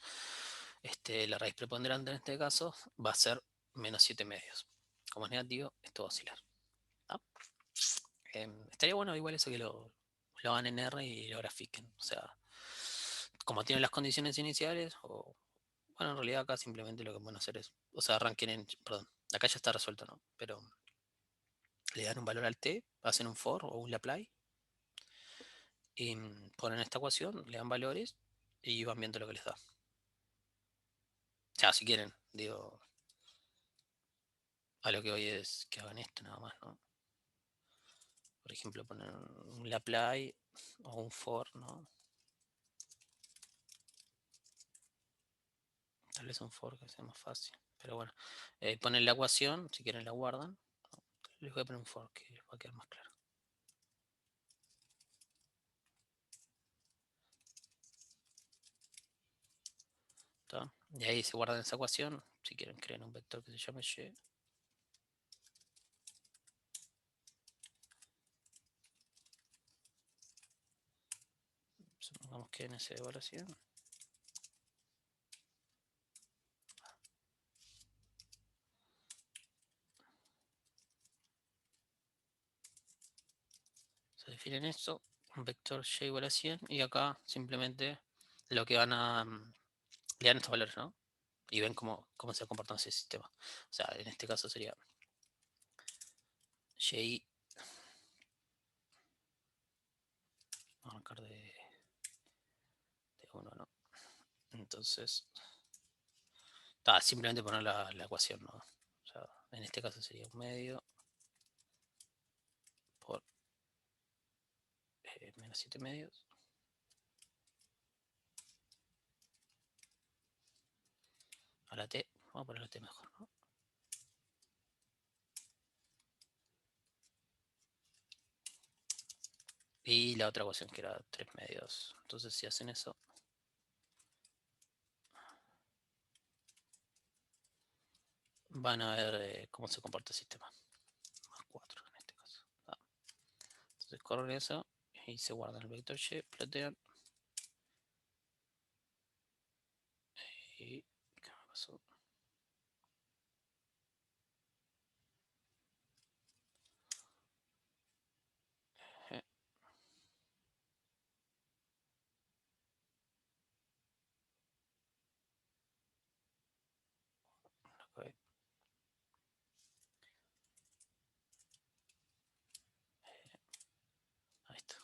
la raíz preponderante en este caso va a ser menos 7 medios. Como es negativo, esto va a oscilar. ¿tá? Estaría bueno igual eso que lo hagan en R y lo grafiquen. O sea, como tienen las condiciones iniciales, bueno, en realidad acá simplemente lo que pueden hacer es, o sea, perdón, acá ya está resuelto, ¿no? Pero le dan un valor al t, hacen un for o un laplace, y ponen esta ecuación, le dan valores y van viendo lo que les da. O sea, si quieren, digo, a lo que hoy es que hagan esto nada más, ¿no? Por ejemplo, poner un laplace o un for, ¿no? Tal vez un for que sea más fácil. Pero bueno, ponen la ecuación, si quieren la guardan. ¿no? Les voy a poner un for que les va a quedar más claro. ¿Tá? Y ahí se guardan esa ecuación. Si quieren, creen un vector que se llame y. Supongamos que en esa evaluación. Se definen esto, un vector y igual a 100, y acá simplemente lo que van a le dan estos valores, ¿no? Y ven cómo se ha comportado ese sistema. O sea, en este caso sería y vamos a arrancar de 1, ¿no? Entonces, simplemente poner la ecuación, ¿no? O sea, en este caso sería 1/2 por menos 7/2. A la t, vamos a poner la t mejor, ¿no? Y la otra ecuación que era 3/2. Entonces, si hacen eso, van a ver cómo se comporta el sistema. Más 4 en este caso. Entonces corren eso y se guardan el vector y, plotean. Y ¿qué me pasó? Okay. Ahí está.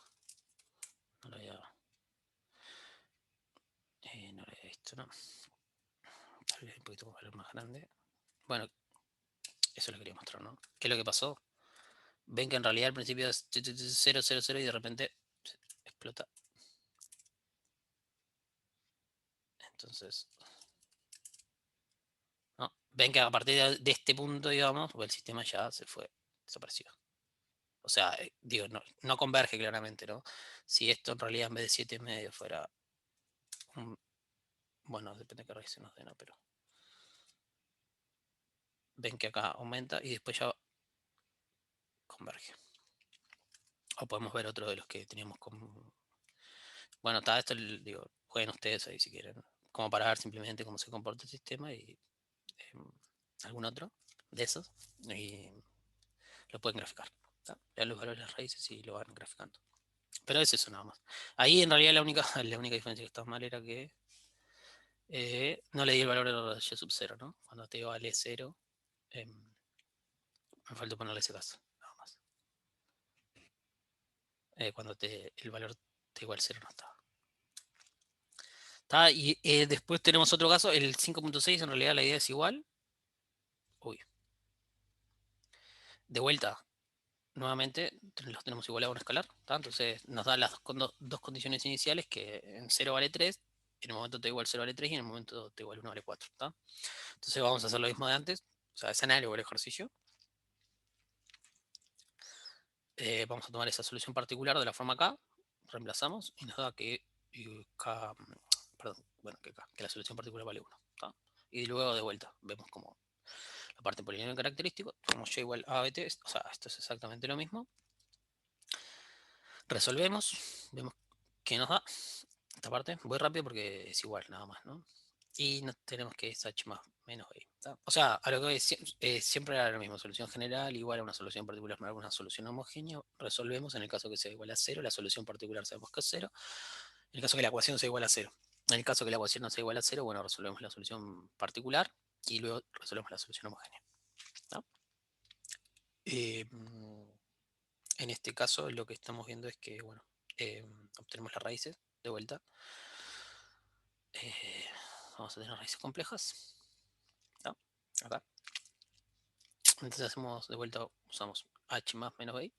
No lo había visto, ¿no? Tal vez un poquito con valor más grande. Bueno, eso lo quería mostrar, ¿no? ¿Qué es lo que pasó? Ven que en realidad al principio es 0, 0, 0 y de repente explota. Entonces, ¿no? Ven que a partir de este punto, digamos, el sistema ya se fue, desapareció. O sea, digo, no converge claramente, ¿no? Si esto en realidad en vez de 7/2 fuera bueno, depende de qué raíz se nos dé, ¿no? Pero ven que acá aumenta y después ya converge. O podemos ver otro de los que teníamos con... Bueno, esto digo, jueguen ustedes ahí si quieren. Como para ver simplemente cómo se comporta el sistema y algún otro de esos. Y lo pueden graficar. Vean los valores de las raíces y lo van graficando. Pero es eso nada más. Ahí en realidad la única diferencia que estaba mal era que no le di el valor de y sub 0, ¿no? Cuando te vale 0, me falta ponerle ese caso, nada más. Cuando el valor te igual 0 no estaba. Y después tenemos otro caso, el 5.6, en realidad la idea es igual. Uy. De vuelta, nuevamente los tenemos igual a un escalar. Entonces nos da las dos condiciones iniciales, que en 0 vale 3, en el momento t igual 0 vale 3 y en el momento t igual 1 vale 4. Entonces vamos a hacer lo mismo de antes, o sea, es análogo el ejercicio. Vamos a tomar esa solución particular de la forma K, reemplazamos y nos da que K, perdón, bueno, que la solución particular vale 1. Y luego de vuelta vemos como la parte polinomial característico, como y igual a bt, o sea, esto es exactamente lo mismo. Resolvemos, vemos que nos da esta parte. Voy rápido porque es igual nada más, ¿no? Y tenemos que es h más menos b. O sea, a lo que siempre era lo mismo, solución general igual a una solución particular más una solución homogénea. Resolvemos en el caso que sea igual a 0, la solución particular sabemos que es 0. En el caso que la ecuación sea igual a 0. En el caso que la ecuación no sea igual a 0, bueno, resolvemos la solución particular y luego resolvemos la solución homogénea. ¿No? En este caso lo que estamos viendo es que, bueno, obtenemos las raíces de vuelta. Vamos a tener raíces complejas. ¿No? Acá. Entonces hacemos de vuelta, usamos h más menos b.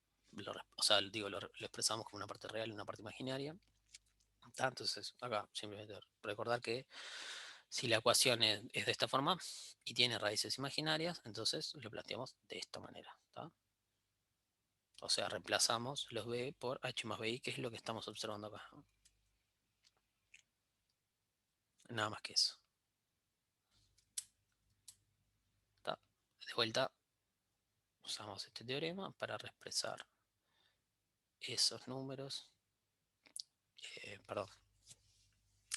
O sea, digo, lo expresamos como una parte real y una parte imaginaria. Entonces, acá simplemente recordar que si la ecuación es de esta forma y tiene raíces imaginarias, entonces lo planteamos de esta manera. O sea, reemplazamos los b por h más bi, que es lo que estamos observando acá. Nada más que eso. De vuelta, usamos este teorema para reexpresar esos números. Perdón.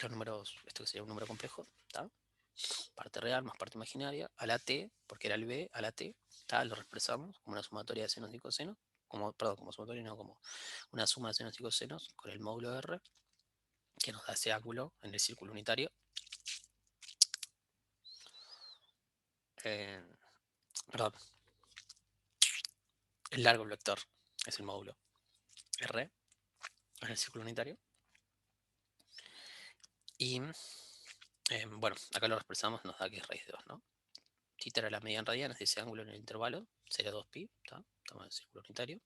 Los números, esto que sería un número complejo, parte real más parte imaginaria, a la t, porque era el b, a la t, lo reexpresamos como una sumatoria de senos y cosenos, como sumatoria, no como una suma de senos y cosenos con el módulo r, que nos da ese ángulo en el círculo unitario. perdón, el largo del vector es el módulo R en el círculo unitario. Y bueno, acá lo expresamos, nos da que es raíz de 2, ¿no? Θ era la medida en radianes de ese ángulo en el intervalo, sería 2pi, ¿está? Estamos en el círculo unitario.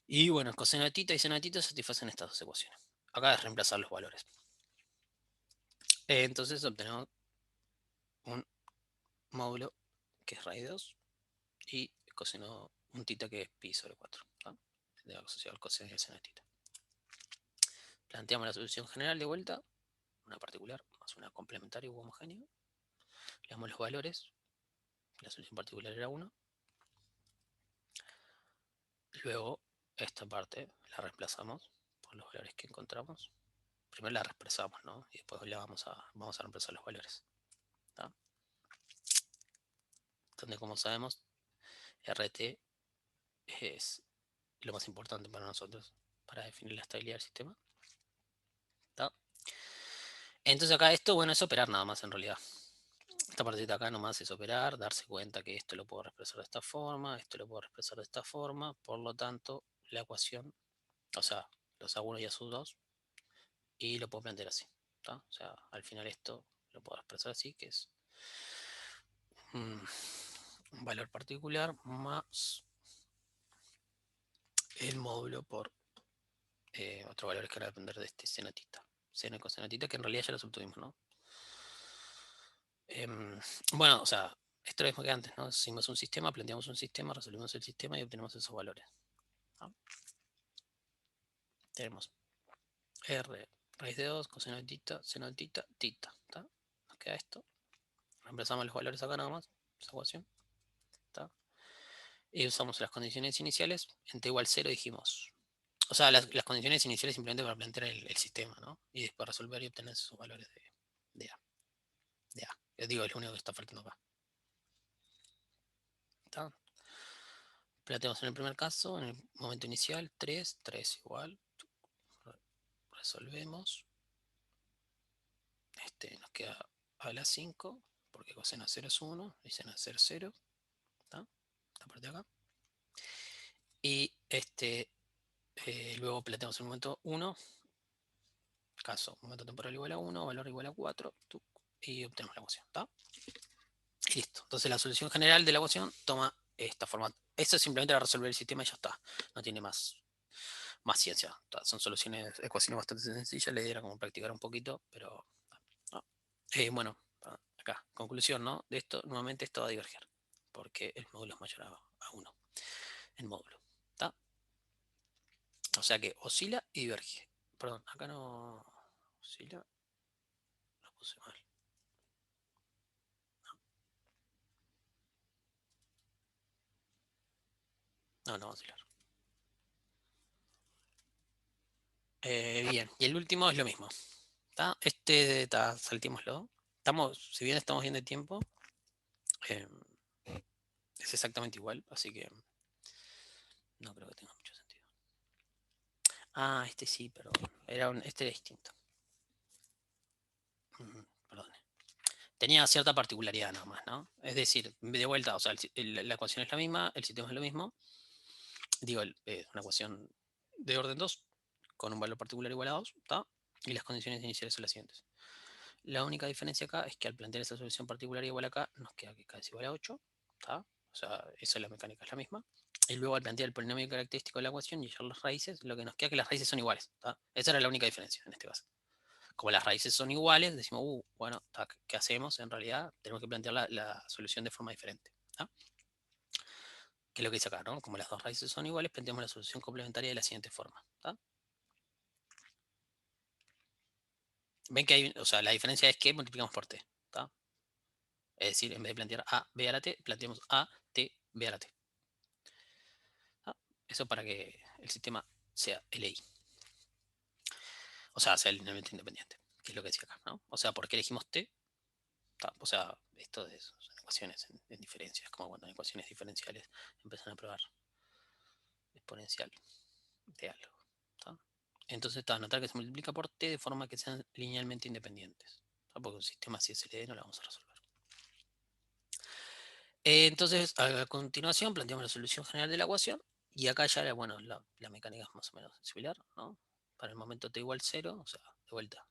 Y bueno, coseno de θ y seno de θ satisfacen estas dos ecuaciones. Acá es reemplazar los valores. Entonces obtenemos un módulo que es raíz de 2 y coseno, un θ que es pi sobre 4. ¿Tá? De asociado al coseno y el seno de θ. Planteamos la solución general de vuelta, una particular más una complementaria u homogénea. Le damos los valores. La solución particular era 1. Luego, esta parte la reemplazamos por los valores que encontramos. Primero la reemplazamos, ¿no? Y después vamos a reemplazar los valores. ¿Tá? Donde, como sabemos, RT es lo más importante para nosotros para definir la estabilidad del sistema. ¿Tá? Entonces acá esto, bueno, es operar nada más en realidad. Esta partita acá nomás es operar, darse cuenta que esto lo puedo expresar de esta forma, esto lo puedo expresar de esta forma, por lo tanto, la ecuación, o sea, los A1 y A2, y lo puedo plantear así. ¿Tá? O sea, al final esto lo puedo expresar así, que es un valor particular más el módulo por otros valores que van a depender de este seno θ. Seno y coseno θ, que en realidad ya los obtuvimos, ¿no? Bueno, o sea, esto es lo mismo que antes, ¿no? Hicimos un sistema, planteamos un sistema, resolvimos el sistema y obtenemos esos valores. ¿No? Tenemos R raíz de 2, coseno de θ, seno de θ, θ. ¿Tá? Nos queda esto. Reemplazamos los valores acá nada más, esa ecuación. ¿Tá? Y usamos las condiciones iniciales. En t igual 0 dijimos. O sea, las condiciones iniciales simplemente para plantear el sistema, ¿no? Y después resolver y obtener esos valores de A. De A. Yo digo, es lo único que está faltando acá. ¿Está? Planteamos en el primer caso, en el momento inicial, 3 igual. Resolvemos. Nos queda a la 5, porque coseno 0 es 1 y seno 0 es 0. ¿Está? Esta parte de acá. Y luego planteamos el momento 1. Caso, momento temporal igual a 1, valor igual a 4. Y obtenemos la ecuación. ¿Está? Y listo. Entonces la solución general de la ecuación toma esta forma. Esto es simplemente para resolver el sistema y ya está. No tiene más ciencia. Son ecuaciones bastante sencillas. La idea era como practicar un poquito, pero no. Bueno, acá, conclusión, ¿no? De esto, nuevamente esto va a diverger, porque el módulo es mayor a 1. El módulo. ¿Está? O sea que oscila y diverge. Perdón, acá no oscila. Lo puse mal. No va a oscilar. Bien, y el último es lo mismo. ¿Tá? Saltémoslo. Si bien estamos bien de tiempo, es exactamente igual, así que no creo que tenga mucho sentido. Ah, este sí, perdón. Este era distinto. Perdón. Tenía cierta particularidad nada más, ¿no? Es decir, de vuelta, o sea, la ecuación es la misma, el sistema es lo mismo. Digo, una ecuación de orden 2 con un valor particular igual a 2, ¿tá? Y las condiciones iniciales son las siguientes. La única diferencia acá es que al plantear esa solución particular igual acá, nos queda que k es igual a 8, ¿tá? O sea, esa es la mecánica, es la misma. Y luego al plantear el polinomio característico de la ecuación y hallar las raíces, lo que nos queda es que las raíces son iguales, ¿tá? Esa era la única diferencia en este caso. Como las raíces son iguales, decimos, bueno, ¿qué hacemos? En realidad tenemos que plantear la solución de forma diferente, ¿tá? Que es lo que dice acá, ¿no? Como las dos raíces son iguales, planteamos la solución complementaria de la siguiente forma, ¿tá? Ven que o sea, la diferencia es que multiplicamos por t, ¿tá? Es decir, en vez de plantear a, b a la t, planteamos a, t, b a la t. ¿Tá? Eso para que el sistema sea LI. O sea, sea linealmente independiente, que es lo que decía acá, ¿no? O sea, ¿por qué elegimos t? ¿Tá? O sea, esto son ecuaciones en diferencias, como cuando en ecuaciones diferenciales empiezan a probar exponencial de algo. ¿Tá? Entonces, notar que se multiplica por t de forma que sean linealmente independientes. ¿Tá? Porque un sistema si es LD no lo vamos a resolver. Entonces, a continuación, planteamos la solución general de la ecuación. Y acá ya, bueno, la mecánica es más o menos similar, ¿no? Para el momento t igual 0, o sea, de vuelta.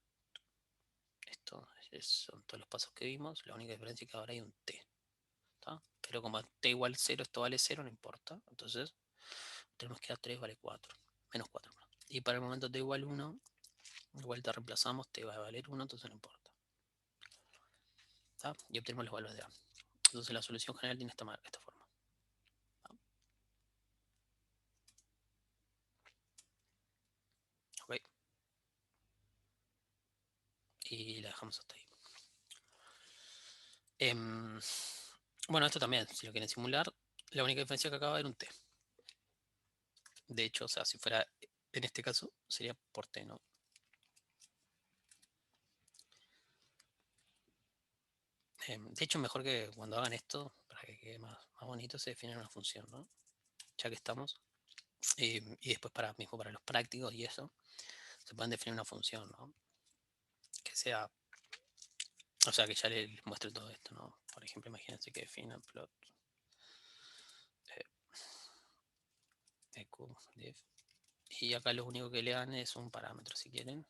Esto son todos los pasos que vimos. La única diferencia es que ahora hay un t. ¿Tá? Pero como t igual 0, esto vale 0, no importa. Entonces, tenemos que a 3 vale 4. Menos 4. Y para el momento t igual 1, de vuelta reemplazamos, t va a valer 1, entonces no importa. ¿Tá? Y obtenemos los valores de a. Entonces la solución general tiene esta forma. ¿Tá? Ok. Y la dejamos hasta ahí. Bueno, esto también, si lo quieren simular, la única diferencia que acaba era un t. De hecho, o sea, si fuera en este caso, sería por t, ¿no? De hecho, mejor que cuando hagan esto, para que quede más bonito, se define una función, ¿no? Ya que estamos. Y después mismo para los prácticos y eso, se pueden definir una función, ¿no? Que sea, o sea, que ya les muestre todo esto, ¿no? Por ejemplo, imagínense que definan plot eq def, y acá lo único que le dan es un parámetro, si quieren,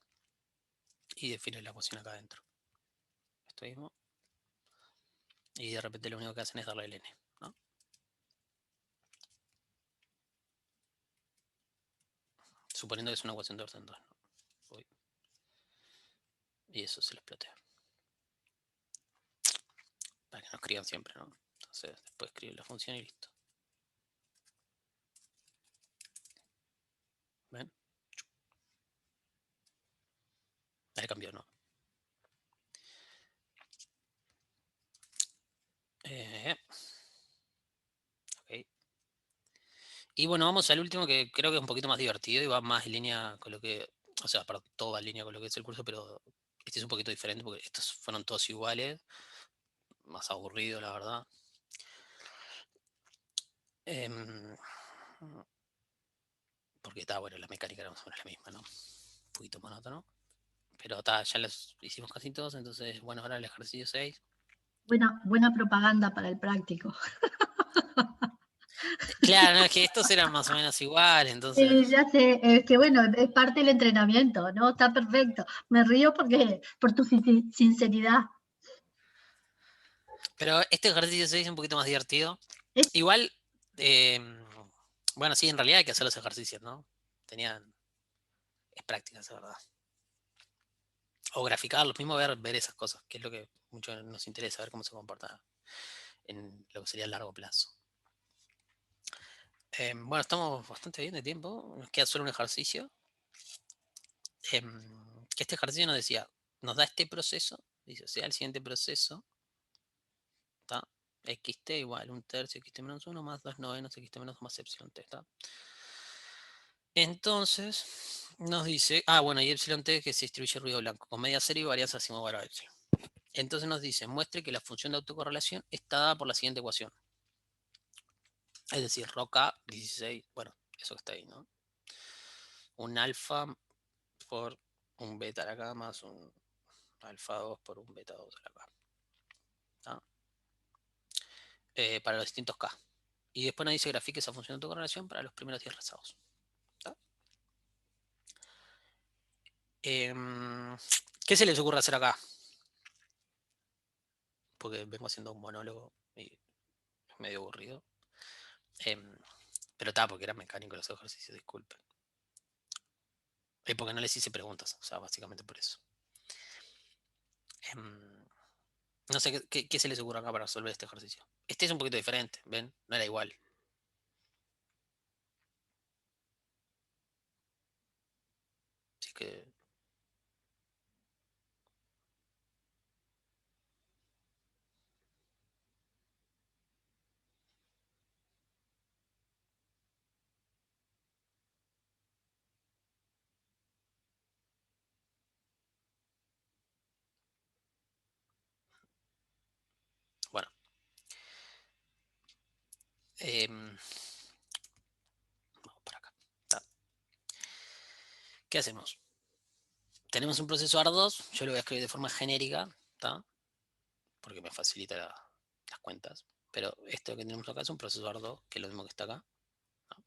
y definen la ecuación acá adentro. Esto mismo. Y de repente lo único que hacen es darle el n, ¿no? Suponiendo que es una ecuación de orden 2, ¿no? Uy. Y eso se les plotea. Para que no escriban siempre, ¿no? Entonces después escriben la función y listo. ¿Ven? Ahí cambió, ¿no? Ok. Y bueno, vamos al último que creo que es un poquito más divertido y va más en línea con lo que, o sea, perdón, todo va en línea con lo que es el curso, pero este es un poquito diferente porque estos fueron todos iguales, más aburrido, la verdad. Porque está, bueno, la mecánica era más o menos la misma, ¿no? Un poquito monótono. Pero está, ya los hicimos casi todos, entonces, bueno, ahora el ejercicio 6. Buena propaganda para el práctico. Claro, no, es que estos eran más o menos iguales, entonces. Sí, ya sé, es que bueno, es parte del entrenamiento, ¿no? Está perfecto. Me río por tu sinceridad. Pero este ejercicio 6 es un poquito más divertido. Es- Igual, bueno, sí, en realidad hay que hacer los ejercicios, ¿no? Es práctica, es verdad. O graficarlos, mismo ver esas cosas, que es lo que mucho nos interesa, ver cómo se comporta en lo que sería a largo plazo. Bueno, estamos bastante bien de tiempo, nos queda solo un ejercicio. Que este ejercicio nos decía, nos da este proceso, dice, o sea, el siguiente proceso, ¿está? Xt igual 1/3 xt menos 1 más 2/9 xt menos 2 más epsilon t, ¿está? Entonces, nos dice, bueno, y epsilon t que se distribuye ruido blanco, con media cero y varianza sin igual a epsilon. Entonces nos dice, muestre que la función de autocorrelación está dada por la siguiente ecuación. Es decir, ρk 16, bueno, eso que está ahí, ¿no? Un alfa por un beta de acá más un alfa 2 por un beta 2 de acá. ¿Está? Para los distintos k. Y después nos dice grafique esa función de autocorrelación para los primeros 10 rezados. ¿Qué se les ocurre hacer acá? Porque vengo haciendo un monólogo y es medio aburrido. Pero está, porque eran mecánicos los ejercicios, disculpen. Porque no les hice preguntas, o sea, básicamente por eso. No sé qué se les ocurre acá para resolver este ejercicio. Este es un poquito diferente, ¿ven? No era igual. Así que... Bueno. Vamos para acá. ¿Está? ¿Qué hacemos? Tenemos un proceso AR2, yo lo voy a escribir de forma genérica, ¿está? Porque me facilita las cuentas. Pero esto que tenemos acá es un procesador 2, que es lo mismo que está acá. ¿No?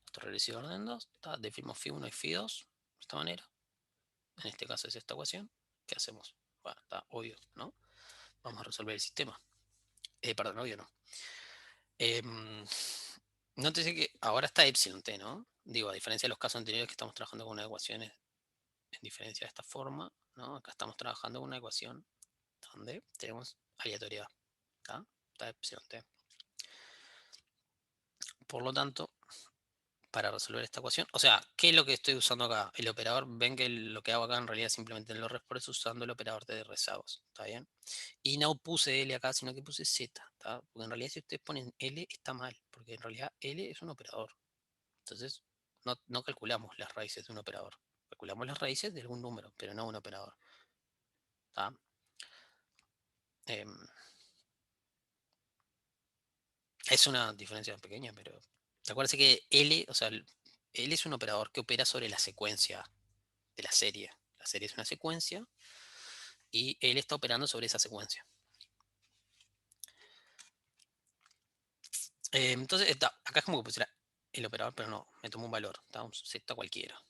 Nuestro regresivo orden 2, definimos phi 1 y phi 2 de esta manera. En este caso es esta ecuación. ¿Qué hacemos? Bueno, está obvio, ¿no? Vamos a resolver el sistema. Perdón, obvio no. Nótese que ahora está epsilon t, ¿no? Digo, a diferencia de los casos anteriores que estamos trabajando con unas ecuaciones en diferencia de esta forma, ¿no? Acá estamos trabajando con una ecuación donde tenemos aleatoriedad. Está epsilon t. Por lo tanto, para resolver esta ecuación, o sea, ¿qué es lo que estoy usando acá? El operador, ven que lo que hago acá en realidad simplemente en los respuestos usando el operador de rezagos, ¿está bien? Y no puse L acá, sino que puse Z, ¿está? Porque en realidad si ustedes ponen L está mal, porque en realidad L es un operador. Entonces, no calculamos las raíces de un operador. Calculamos las raíces de algún número, pero no un operador. ¿Está? Es una diferencia pequeña, pero acuérdense que L, o sea, L es un operador que opera sobre la secuencia de la serie. La serie es una secuencia y L está operando sobre esa secuencia. Entonces, acá es como que pusiera el operador, pero no, me tomo un valor, un Z cualquiera.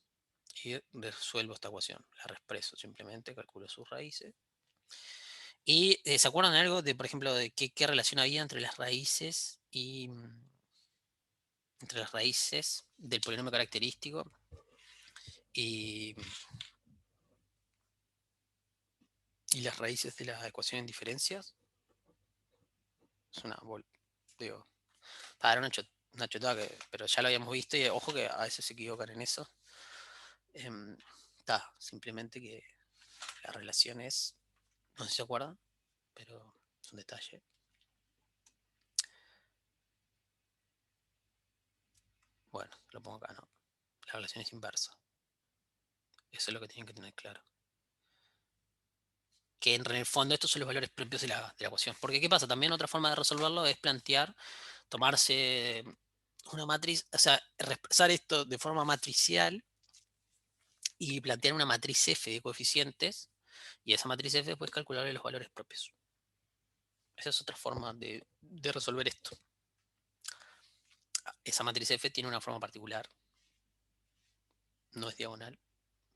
Y resuelvo esta ecuación, la reexpreso simplemente, calculo sus raíces. Y ¿se acuerdan de algo de, por ejemplo, de qué relación había entre las raíces y entre las raíces del polinomio característico y las raíces de la ecuación en diferencias? Es una digo, era una chotada pero ya lo habíamos visto y ojo que a veces se equivocan en eso. Simplemente que la relación es, no sé si se acuerdan, pero es un detalle. Bueno, lo pongo acá, ¿no? La relación es inversa. Eso es lo que tienen que tener claro. Que en el fondo estos son los valores propios de la ecuación. Porque ¿qué pasa? También otra forma de resolverlo es plantear, tomarse una matriz, o sea, expresar esto de forma matricial y plantear una matriz F de coeficientes y esa matriz F después calcularle los valores propios. Esa es otra forma de resolver esto. Esa matriz F tiene una forma particular. No es diagonal,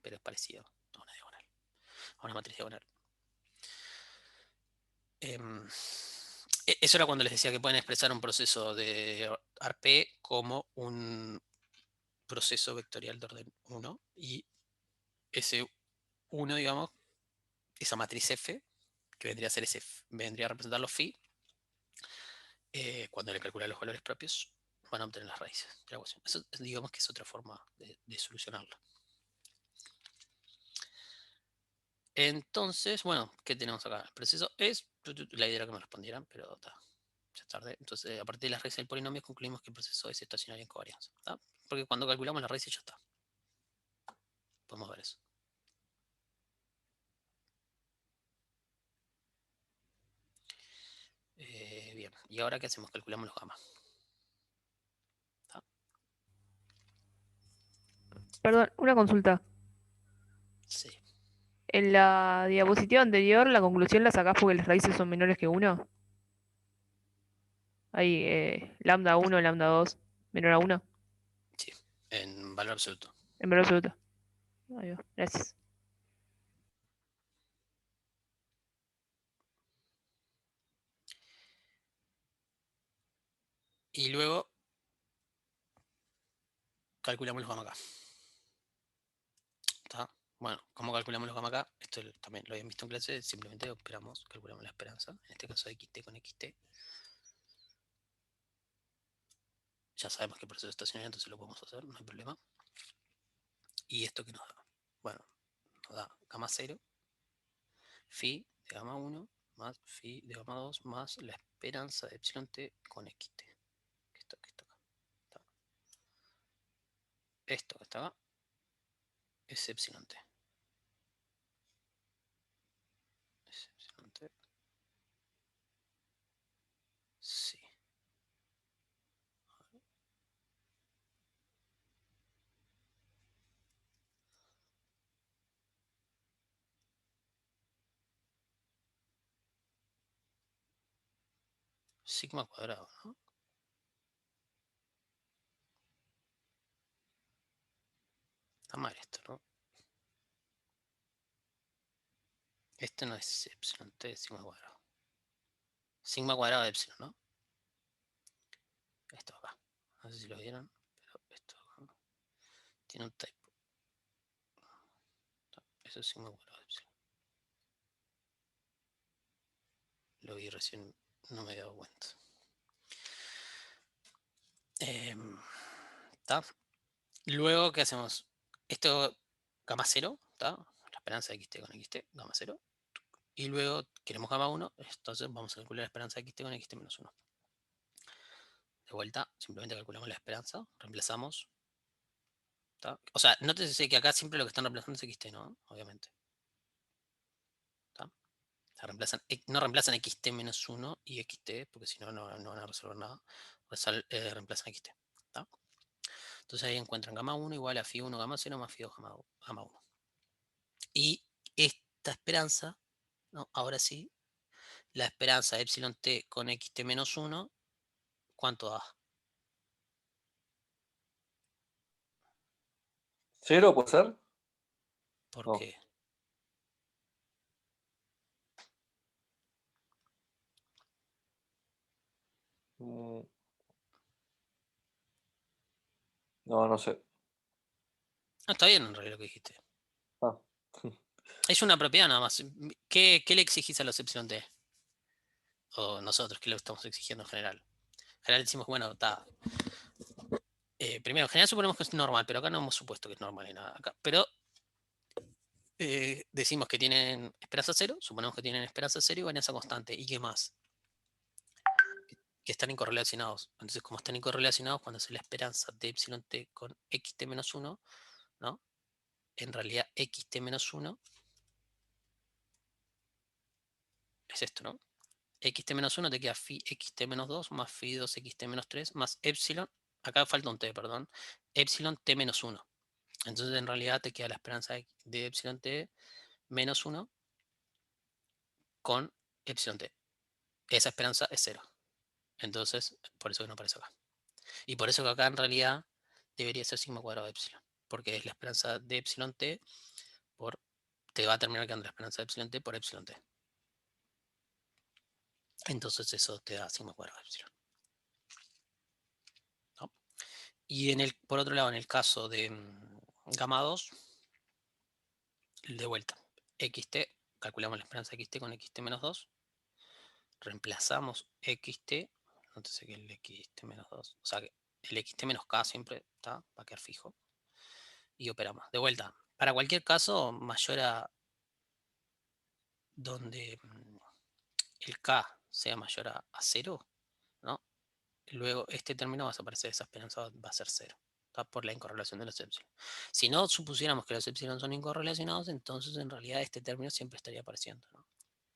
pero es parecido a una diagonal, a una matriz diagonal. Eso era cuando les decía que pueden expresar un proceso de ARP como un proceso vectorial de orden 1 y ese 1, digamos, esa matriz F, que vendría a ser vendría a representar los phi, cuando le calculan los valores propios, van a obtener las raíces de la ecuación. Eso digamos que es otra forma de solucionarlo. Entonces, bueno, ¿qué tenemos acá? El proceso es, la idea era que me respondieran, pero ya es tarde. Entonces, a partir de las raíces del polinomio concluimos que el proceso es estacionario en covarianza. Porque cuando calculamos las raíces ya está. Podemos ver eso. Bien, ¿y ahora qué hacemos? Calculamos los gamma. Perdón, una consulta. Sí. En la diapositiva anterior, la conclusión la sacás porque las raíces son menores que 1. Hay lambda 1, lambda 2, menor a 1, Sí, en valor absoluto. en valor absoluto. Ahí va, gracias. Y luego calculamos los gamma acá. ¿Está? Bueno, ¿cómo calculamos los gamma acá? Esto también lo habían visto en clase, simplemente operamos, calculamos la esperanza, en este caso xt con xt. Ya sabemos que el proceso estacionario, entonces lo podemos hacer, no hay problema. ¿Y esto qué nos da? Bueno, nos da gamma 0, phi de gamma 1, más phi de gamma 2, más la esperanza de epsilon t con xt. Esto que está acá. ¿Está? Esto que está acá es epsilon t. Es epsilon t. Sí. sigma cuadrado, ¿no? Está mal esto, ¿no? Esto no es epsilon t, es sigma cuadrado. Sigma cuadrado de epsilon, ¿no? Esto acá. No sé si lo vieron, pero esto acá tiene un typo. Eso es sigma cuadrado de epsilon. Lo vi recién, no me había dado cuenta. ¿Está? Luego, ¿qué hacemos? Esto, gamma 0, ¿está? La esperanza de xt con xt, gamma 0. Y luego queremos gamma 1, entonces vamos a calcular la esperanza de xt con xt menos 1. De vuelta, simplemente calculamos la esperanza, reemplazamos. ¿Está? O sea, nótese que acá siempre lo que están reemplazando es xt, ¿no? Obviamente. ¿Está? No reemplazan xt menos 1 y xt, porque si no, no van a resolver nada. Reemplazan xt. ¿Está? Entonces ahí encuentran gamma 1 igual a phi 1 gamma 0 más phi 2 gamma 1. Y esta esperanza, ¿no? Ahora sí, la esperanza de epsilon t con xt menos 1, ¿cuánto da? ¿Cero puede ser? ¿Por No. qué? No, no sé. No, está bien en realidad lo que dijiste. Ah. Es una propiedad nada más. ¿Qué le exigís a los epsilon t? O nosotros, ¿qué le estamos exigiendo en general? En general decimos, bueno, está. Primero, en general suponemos que es normal, pero acá no hemos supuesto que es normal ni nada. Acá. Pero decimos que tienen esperanza cero, suponemos que tienen esperanza cero y varianza constante. ¿Y qué más? Que están incorrelacionados. Entonces, como están incorrelacionados, cuando se la esperanza de epsilon t con xt menos 1, ¿no? En realidad, xt menos 1 es esto, ¿no? Xt menos 1 te queda phi xt menos 2 más phi 2 xt menos 3 más epsilon. Acá falta un t, perdón. Epsilon t menos 1. Entonces, en realidad, te queda la esperanza de epsilon t menos 1 con epsilon t. Esa esperanza es 0. Entonces, por eso que no aparece acá. Y por eso que acá en realidad debería ser sigma cuadrado de epsilon. Porque es la esperanza de epsilon t por... Te va a terminar quedando la esperanza de epsilon t por epsilon t. Entonces eso te da sigma cuadrado de epsilon. ¿No? Y por otro lado, en el caso de gamma 2, de vuelta, xt, calculamos la esperanza de xt con xt menos 2. Reemplazamos xt, entonces que el xt menos 2, o sea que el xt menos k siempre está, va a quedar fijo. Y operamos. De vuelta, para cualquier caso mayor a donde el k sea mayor a 0, ¿no? Luego este término va a desaparecer, esa esperanza va a ser 0, ¿está? Por la incorrelación de los epsilon. Si no supusiéramos que los epsilon son incorrelacionados, entonces en realidad este término siempre estaría apareciendo, ¿no?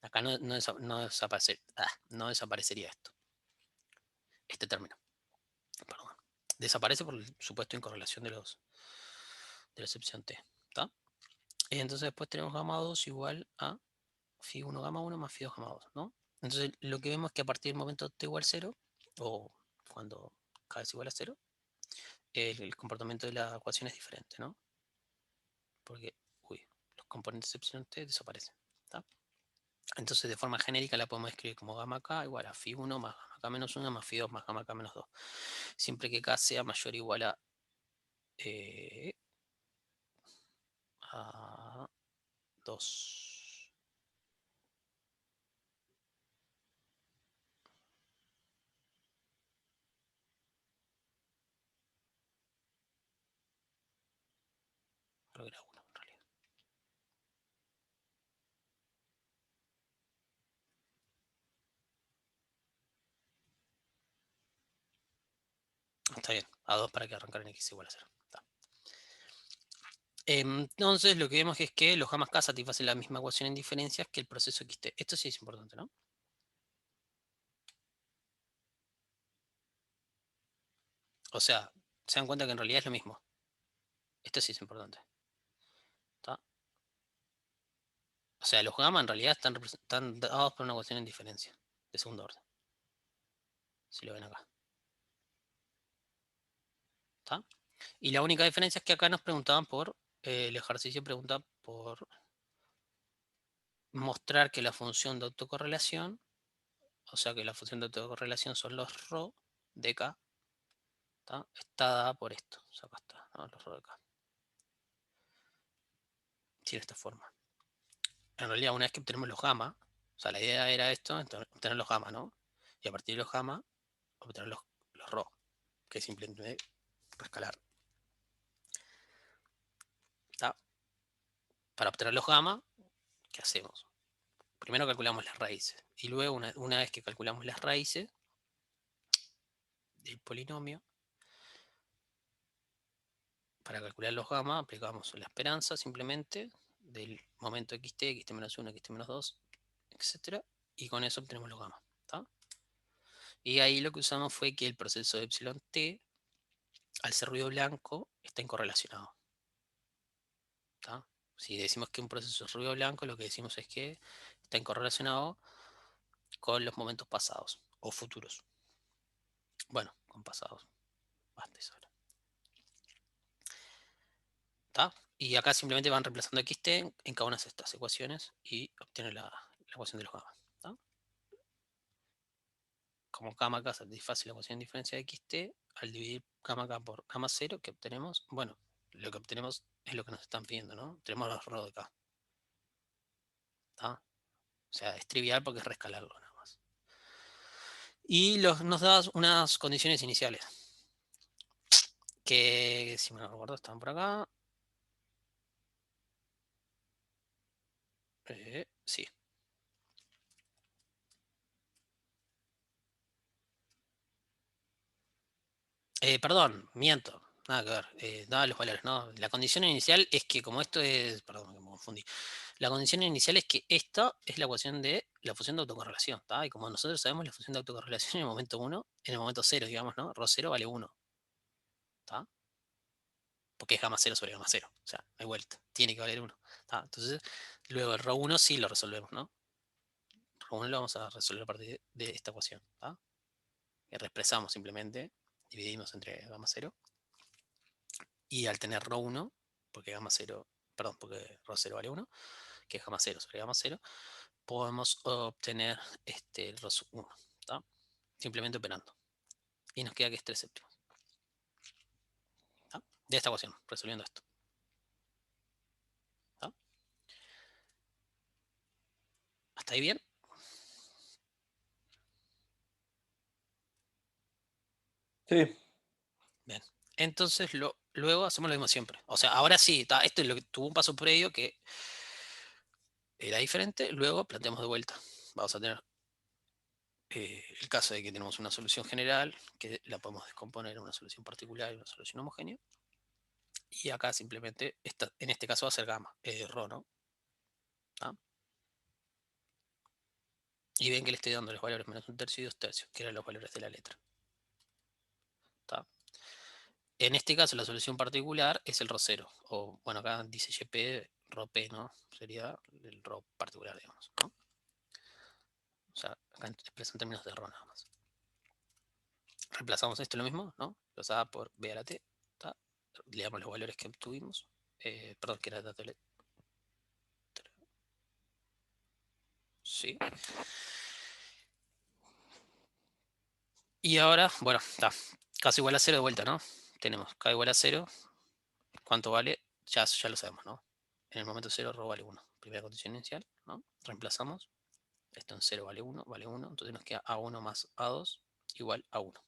Acá no desaparecería esto. Este término. Perdón. Desaparece por el supuesto incorrelación de los epsilon t. ¿Está? Y entonces después tenemos gamma 2 igual a phi 1 gamma 1 más phi 2 gamma 2, ¿no? Entonces lo que vemos es que a partir del momento t igual 0, o cuando k es igual a 0, el comportamiento de la ecuación es diferente, ¿no? Porque, los componentes epsilon t desaparecen, ¿está? Entonces de forma genérica la podemos escribir como gamma k igual a phi 1 más gamma k menos 1 más phi 2 más gamma k menos 2. Siempre que k sea mayor o igual a 2. Creo que era 1 en realidad. Está bien, a 2 para que arrancar en x igual a 0. Está. Entonces lo que vemos es que los gamma k satisfacen la misma ecuación en diferencias que el proceso xt. Esto sí es importante, ¿no? O sea, se dan cuenta que en realidad es lo mismo. Esto sí es importante. ¿Está? O sea, los gamma en realidad están dados por una ecuación en diferencia, de segundo orden. Si lo ven acá. ¿Está? Y la única diferencia es que acá nos preguntaban por, el ejercicio pregunta por mostrar que la función de autocorrelación, o sea que la función de autocorrelación son los ρ de acá, está dada por esto. O sea, acá está, ¿no? Los ρ de acá. Tiene esta forma. En realidad, una vez que obtenemos los gamma, o sea, la idea era esto, obtener los gamma, ¿no? Y a partir de los gamma, obtener los ρ, que es simplemente rescalar. ¿Está? Para obtener los gamma, ¿qué hacemos? Primero calculamos las raíces. Y luego, una vez que calculamos las raíces del polinomio, para calcular los gamma, aplicamos la esperanza simplemente del momento xt, xt menos 1, xt menos 2, etc. Y con eso obtenemos los gamma. ¿Está? Y ahí lo que usamos fue que el proceso de epsilon t, al ser ruido blanco, está incorrelacionado. ¿Está? Si decimos que un proceso es ruido blanco, lo que decimos es que está incorrelacionado con los momentos pasados o futuros. Bueno, con pasados. Basta eso ahora. ¿Está? Y acá simplemente van reemplazando xt en cada una de estas ecuaciones y obtienen la ecuación de los gamma. ¿Está? Como gamma acá satisface la ecuación de diferencia de xt, al dividir gamma acá por gamma 0, que obtenemos, bueno, lo que obtenemos es lo que nos están pidiendo, ¿no? Tenemos los ρ de acá. ¿Está? O sea, es trivial porque es rescalarlo nada más. Y nos da unas condiciones iniciales. Que, si me lo recuerdo, estaban por acá. Sí. Perdón, miento. Nada que ver. Daba los valores, ¿no? La condición inicial es que, como esto es. Perdón, me confundí. La condición inicial es que esta es la ecuación de la función de autocorrelación. ¿Tá? Y como nosotros sabemos la función de autocorrelación en el momento 1, en el momento 0, digamos, ¿no? Rho 0 vale 1. ¿Tá? Porque es gamma 0 sobre gamma 0. O sea, no hay vuelta. Tiene que valer 1. ¿Tá? Entonces, luego el Rho 1 sí lo resolvemos, ¿no? Rho 1 lo vamos a resolver a partir de esta ecuación. ¿Tá? Que reexpresamos simplemente, dividimos entre gamma 0. Y al tener Rho 1, porque gamma 0, perdón, porque Rho 0 vale 1, que es gamma 0 sobre gamma 0, podemos obtener el Rho 1. ¿Tá? Simplemente operando. Y nos queda que es 3 séptimos. ¿Tá? De esta ecuación, resolviendo esto. ¿Tá? ¿Hasta ahí bien? Sí. Bien. Entonces, luego hacemos lo mismo siempre. O sea, ahora sí, esto es lo que tuvo un paso previo que era diferente. Luego planteamos de vuelta. Vamos a tener el caso de que tenemos una solución general, que la podemos descomponer en una solución particular y una solución homogénea. Y acá simplemente, en este caso va a ser gamma, Rho, ¿no? ¿Ah? Y ven que le estoy dando los valores menos 1/3 y 2/3, que eran los valores de la letra. ¿Tá? En este caso, la solución particular es el Rho 0. O, bueno, acá dice YP, Rho P, ¿no? Sería el Rho particular, digamos, ¿no? O sea, acá expresa en términos de Rho nada más. Reemplazamos esto lo mismo, ¿no? Los A por B a la T. ¿Tá? Le damos los valores que obtuvimos. Perdón, que era dato de letra. Sí. Y ahora, bueno, está. K igual a 0 de vuelta, ¿no? Tenemos K igual a 0. ¿Cuánto vale? Ya lo sabemos, ¿no? En el momento 0, Rho vale 1. Primera condición inicial, ¿no? Reemplazamos. Esto en 0 vale 1, vale 1. Entonces nos queda A1 más A2 igual a 1.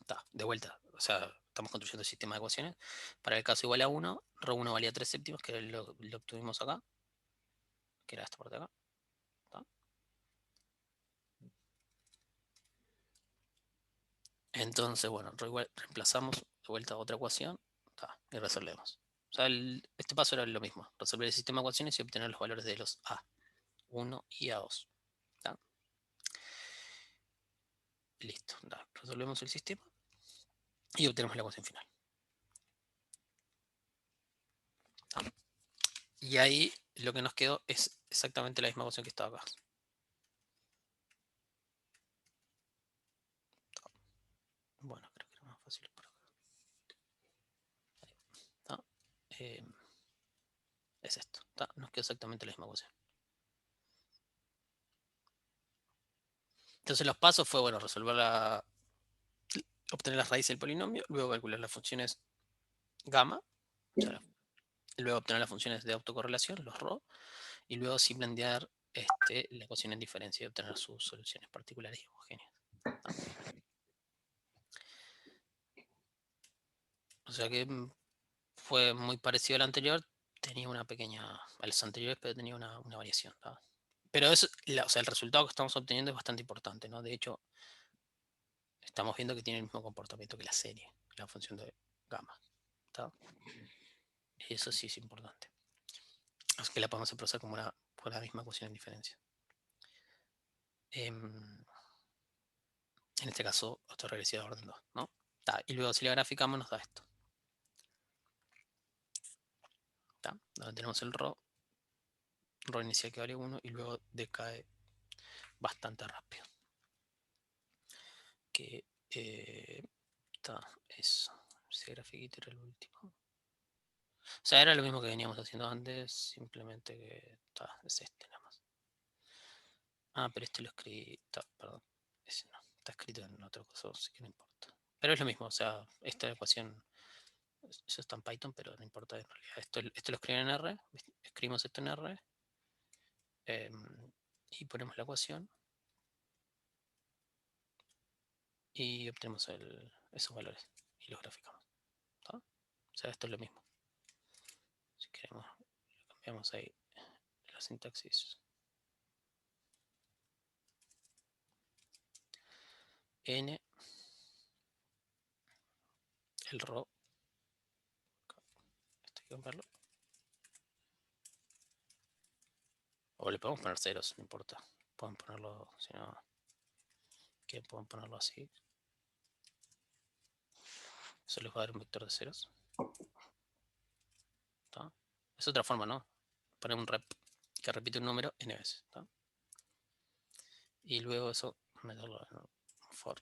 Está, de vuelta. O sea, estamos construyendo el sistema de ecuaciones. Para el caso igual a 1, Rho 1 valía 3 séptimos, que lo obtuvimos acá. Que era esta parte de acá. ¿Está? Entonces, bueno, reemplazamos de vuelta a otra ecuación. ¿Está? Y resolvemos. O sea, este paso era lo mismo. Resolver el sistema de ecuaciones y obtener los valores de los A1 y A2. ¿Está? Listo. Resolvemos el sistema y obtenemos la ecuación final. ¿Está? Y ahí lo que nos quedó es exactamente la misma ecuación que estaba acá. posibles por acá. Ahí, ¿tá? Es esto. ¿Tá? Nos quedó exactamente la misma ecuación. Entonces los pasos fue, bueno, obtener las raíces del polinomio, luego calcular las funciones gamma, o sea, luego obtener las funciones de autocorrelación, los ρ, y luego sí plantear la ecuación en diferencia y obtener sus soluciones particulares y homogéneas. ¿No? O sea que fue muy parecido al anterior, tenía una pequeña, a los anteriores, pero tenía una variación. ¿No? Pero o sea, el resultado que estamos obteniendo es bastante importante, ¿no? De hecho, estamos viendo que tiene el mismo comportamiento que la serie, la función de gamma. ¿Tá? Y eso sí es importante. Así que la podemos expresar como por la misma ecuación en diferencia. En este caso, autoregresiva de orden 2, ¿no? Y luego si la graficamos nos da esto. Donde tenemos el ρ inicial que vale 1 y luego decae bastante rápido. Que eso. Ese grafiquito era el último. O sea, era lo mismo que veníamos haciendo antes, simplemente que es este nada más. Pero este lo escribí, perdón, ese no, está escrito en otra cosa, así que no importa. Pero es lo mismo, o sea, esta ecuación, eso está en Python, pero no importa en realidad. Esto lo escriben en R, escribimos esto en R, y ponemos la ecuación, y obtenemos esos valores, y los graficamos. ¿Tá? O sea, esto es lo mismo. Si queremos, lo cambiamos ahí, la sintaxis. N, el ρ, esto hay que cambiarlo. O le podemos poner ceros, no importa. Pueden ponerlo, si no, que pueden ponerlo así. Eso les va a dar un vector de ceros. ¿Tá? Es otra forma, ¿no? Poner un rep que repite un número n veces. ¿Tá? Y luego eso meterlo en un for.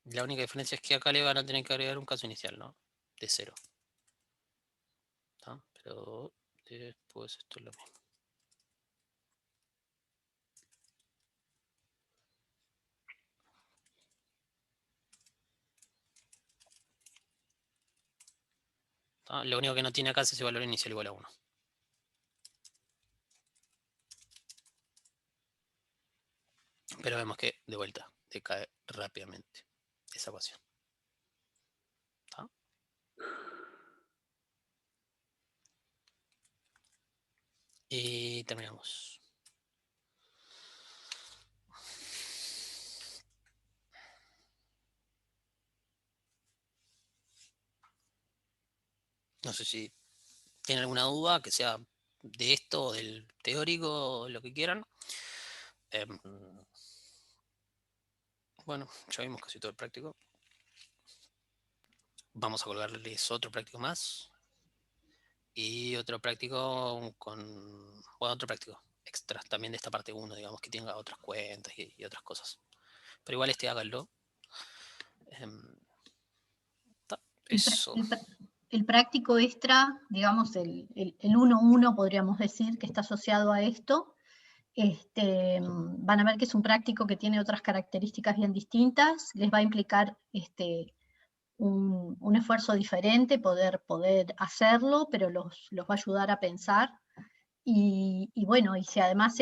La única diferencia es que acá le van a tener que agregar un caso inicial, ¿no? De 0. ¿Tá? Pero después esto es lo mismo. ¿Tá? Lo único que no tiene acá es ese valor inicial igual a 1. Pero vemos que, de vuelta, decae rápidamente esa ecuación. ¿Tá? Y terminamos. No sé si tienen alguna duda, que sea de esto, del teórico, lo que quieran. Bueno, ya vimos casi todo el práctico. Vamos a colgarles otro práctico más. Y otro práctico otro práctico extra también de esta parte 1, digamos, que tenga otras cuentas y otras cosas. Pero igual háganlo. Eso. El práctico extra, digamos, el 1.1 podríamos decir que está asociado a esto. Van a ver que es un práctico que tiene otras características bien distintas. Les va a implicar un esfuerzo diferente poder hacerlo, pero los va a ayudar a pensar. Y bueno, y si además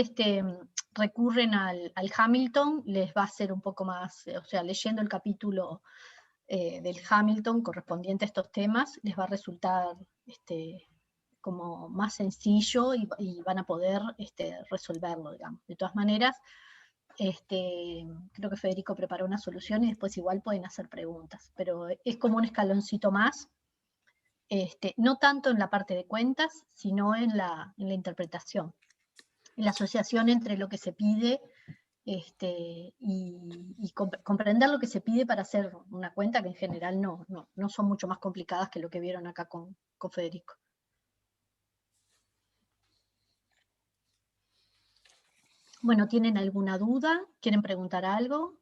recurren al Hamilton, les va a ser un poco más, o sea, leyendo el capítulo del Hamilton correspondiente a estos temas, les va a resultar como más sencillo y van a poder resolverlo, digamos. De todas maneras, creo que Federico preparó una solución y después igual pueden hacer preguntas, pero es como un escaloncito más, no tanto en la parte de cuentas, sino en la interpretación, en la asociación entre lo que se pide y comprender lo que se pide para hacer una cuenta, que en general no son mucho más complicadas que lo que vieron acá con Federico. Bueno, ¿tienen alguna duda? ¿Quieren preguntar algo?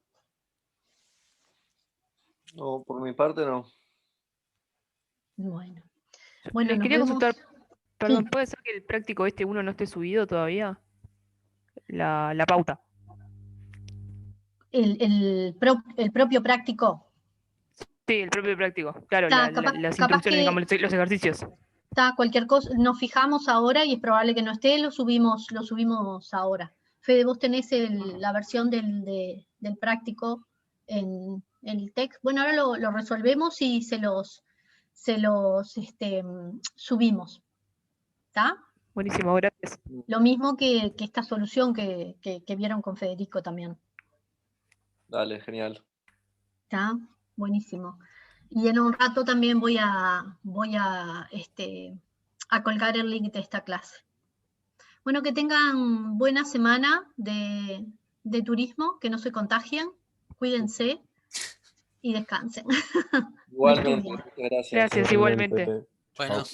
No, por mi parte no. Bueno. Bueno, Les nos quería vemos. consultar, perdón, Sí. ¿puede ser que el práctico este 1 no esté subido todavía? La pauta. El propio práctico. Sí, el propio práctico. Claro, Está, las capaz instrucciones, que digamos, los ejercicios. está cualquier cosa, nos fijamos ahora y es probable que no esté, lo subimos ahora. Fede, vos tenés la versión del práctico en el text. Bueno, ahora lo resolvemos y se los subimos. ¿Está? Buenísimo, gracias. Lo mismo que esta solución que vieron con Federico también. Dale, genial. ¿Está? Buenísimo. Y en un rato también voy a colgar el link de esta clase. Bueno, que tengan buena semana de turismo, que no se contagien, cuídense y descansen. Igualmente, Estudien. muchas gracias. Gracias, igualmente. Bueno.